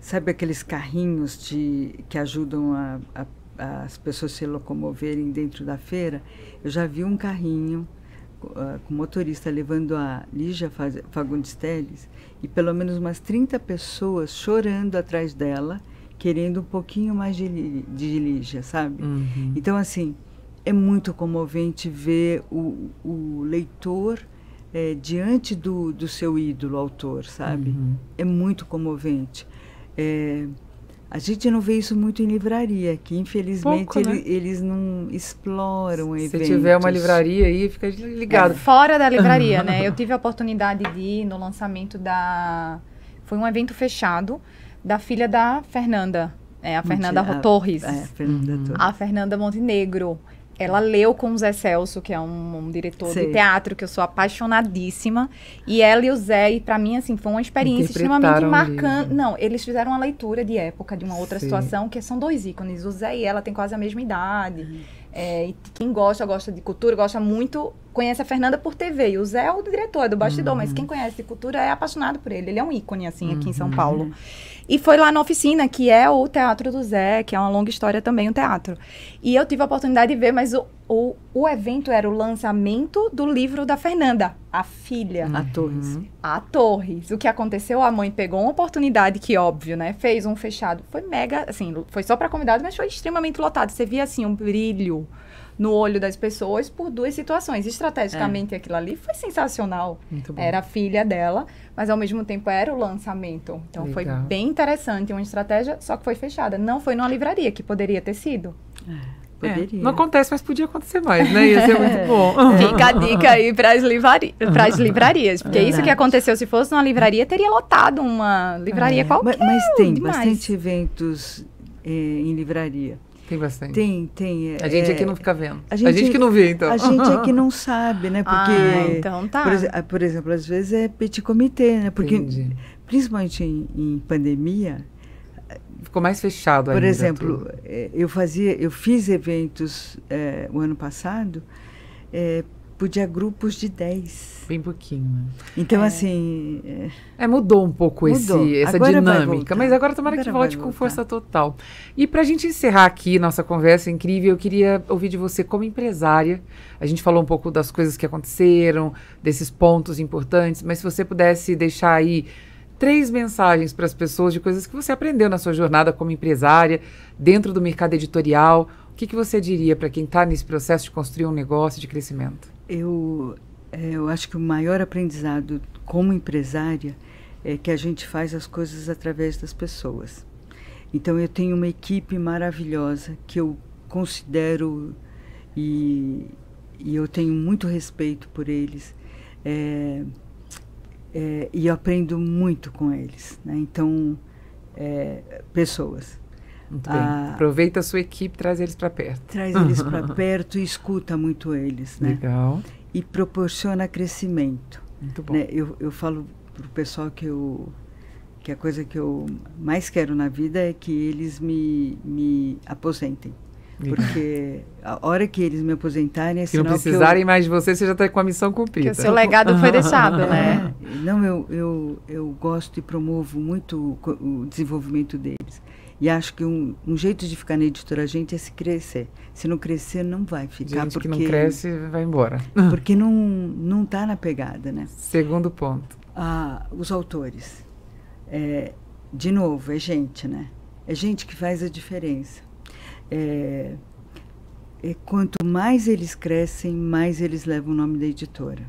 sabe aqueles carrinhos que ajudam as pessoas se locomoverem dentro da feira? Eu já vi um carrinho com motorista levando a Lígia Fagundes Telles e pelo menos umas 30 pessoas chorando atrás dela, querendo um pouquinho mais de Lígia, sabe? Então, assim, é muito comovente ver o leitor... diante do seu ídolo autor, sabe? É muito comovente. A gente não vê isso muito em livraria, que infelizmente pouco, né? Eles não exploram eventos. Se tiver uma livraria aí, fica ligado. Fora da livraria, né? Eu tive a oportunidade de ir no lançamento foi um evento fechado, da filha da Fernanda, a Fernanda Torres. Fernanda Torres. A Fernanda Montenegro. Ela leu com o Zé Celso, que é um diretor de teatro, que eu sou apaixonadíssima. E ela e o Zé, e pra mim, assim, foi uma experiência extremamente marcante. Não, eles fizeram uma leitura de época, de uma outra situação, que são 2 ícones. O Zé e ela têm quase a mesma idade. E quem gosta de cultura, gosta muito, conhece a Fernanda por TV. E o Zé é o diretor, é do bastidor, mas quem conhece de cultura é apaixonado por ele. Ele é um ícone, assim, aqui em São Paulo. E foi lá na oficina, que é o Teatro do Zé, que é uma longa história também, o teatro. E eu tive a oportunidade de ver, mas o evento era o lançamento do livro da Fernanda, a filha. A Torres. A Torres. O que aconteceu, a mãe pegou uma oportunidade que, óbvio, né, fez um fechado. Foi mega, assim, foi só para convidados, mas foi extremamente lotado. Você via, assim, um brilho no olho das pessoas por 2 situações. Estrategicamente, aquilo ali foi sensacional. Era a filha dela, mas ao mesmo tempo era o lançamento. Então foi bem interessante, uma estratégia, só que foi fechada. Não foi numa livraria, que poderia ter sido. Poderia. Não acontece, mas podia acontecer mais, né? Ia ser muito bom. Fica a dica aí para as livrarias. Porque isso que aconteceu, se fosse numa livraria, teria lotado uma livraria qualquer. Mas tem bastante eventos em livraria. Tem bastante. Tem. A gente aqui não fica vendo. A gente que não vê, então. A gente aqui não sabe, né? Porque, então tá. Por exemplo, às vezes é petit comité, né? Porque, principalmente em pandemia... Ficou mais fechado ainda. Por exemplo, eu fiz eventos o ano passado, podia grupos de 10. Bem pouquinho, né? Então, assim... mudou um pouco essa agora dinâmica, mas agora tomara que volte com força total. E pra gente encerrar aqui nossa conversa incrível, eu queria ouvir de você como empresária. A gente falou um pouco das coisas que aconteceram, desses pontos importantes, mas se você pudesse deixar aí 3 mensagens para as pessoas de coisas que você aprendeu na sua jornada como empresária, dentro do mercado editorial, o que você diria para quem está nesse processo de construir um negócio de crescimento? Eu acho que o maior aprendizado como empresária é que a gente faz as coisas através das pessoas. Então, eu tenho uma equipe maravilhosa que eu considero e eu tenho muito respeito por eles. E eu aprendo muito com eles, né? Então, pessoas. Muito bem. Aproveita a sua equipe, traz eles para perto. Traz eles para perto e escuta muito eles, né? Legal. E proporciona crescimento. Muito bom. Né? Eu falo para o pessoal que a coisa que eu mais quero na vida é que eles me aposentem. Porque a hora que eles me aposentarem é sinal que não precisarem mais de você, você já está com a missão cumprida. Que o seu legado foi deixado, né? Não, eu gosto e promovo muito o desenvolvimento deles. E acho que um jeito de ficar na Editora Gente é se crescer. Se não crescer, não vai ficar. Gente que não cresce, vai embora. Porque não está na pegada, né? Segundo ponto. Os autores. De novo, é gente, né? É gente que faz a diferença. Quanto mais eles crescem, mais eles levam o nome da editora.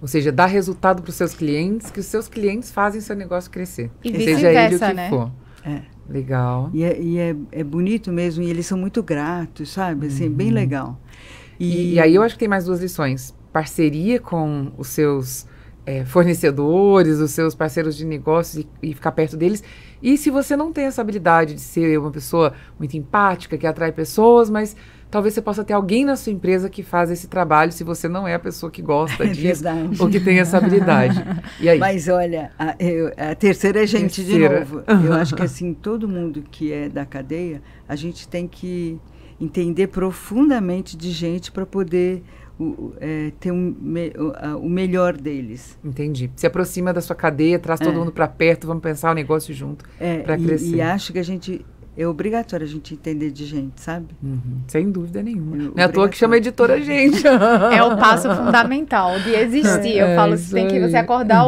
Ou seja, dá resultado para os seus clientes, que os seus clientes fazem seu negócio crescer. E seja ele o que né? for. Legal. E é bonito mesmo, e eles são muito gratos, sabe? Assim, bem legal. E aí eu acho que tem mais 2 lições. Parceria com os seus fornecedores, os seus parceiros de negócios e ficar perto deles. E se você não tem essa habilidade de ser uma pessoa muito empática, que atrai pessoas, mas talvez você possa ter alguém na sua empresa que faz esse trabalho, se você não é a pessoa que gosta disso ou que tem essa habilidade. E aí? Mas olha, a terceira é gente de novo. Eu acho que assim, todo mundo que é da cadeia, a gente tem que entender profundamente de gente para poder ter o melhor deles. Entendi. Se aproxima da sua cadeia, traz todo mundo para perto, vamos pensar o negócio junto para crescer. E acho que é obrigatório a gente entender de gente, sabe? Sem dúvida nenhuma. Não é à toa que chama Editora Gente. É o passo fundamental de existir. Eu falo, tem que você acordar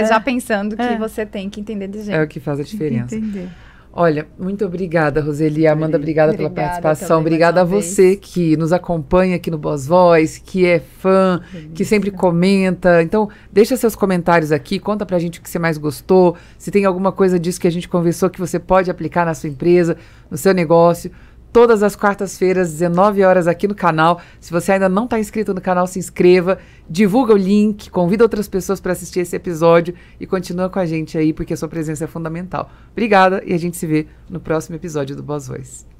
já pensando que você tem que entender de gente. É o que faz a diferença. Tem que entender. Olha, muito obrigada, Roseli. Amanda, obrigada pela participação. Obrigada a você que nos acompanha aqui no Boss Voice, que é fã, que sempre comenta. Então, deixa seus comentários aqui, conta pra gente o que você mais gostou, se tem alguma coisa disso que a gente conversou que você pode aplicar na sua empresa, no seu negócio. todas as quartas-feiras, 19 horas aqui no canal. Se você ainda não está inscrito no canal, se inscreva, divulga o link, convida outras pessoas para assistir esse episódio e continua com a gente aí, porque a sua presença é fundamental. Obrigada e a gente se vê no próximo episódio do Boss Voice.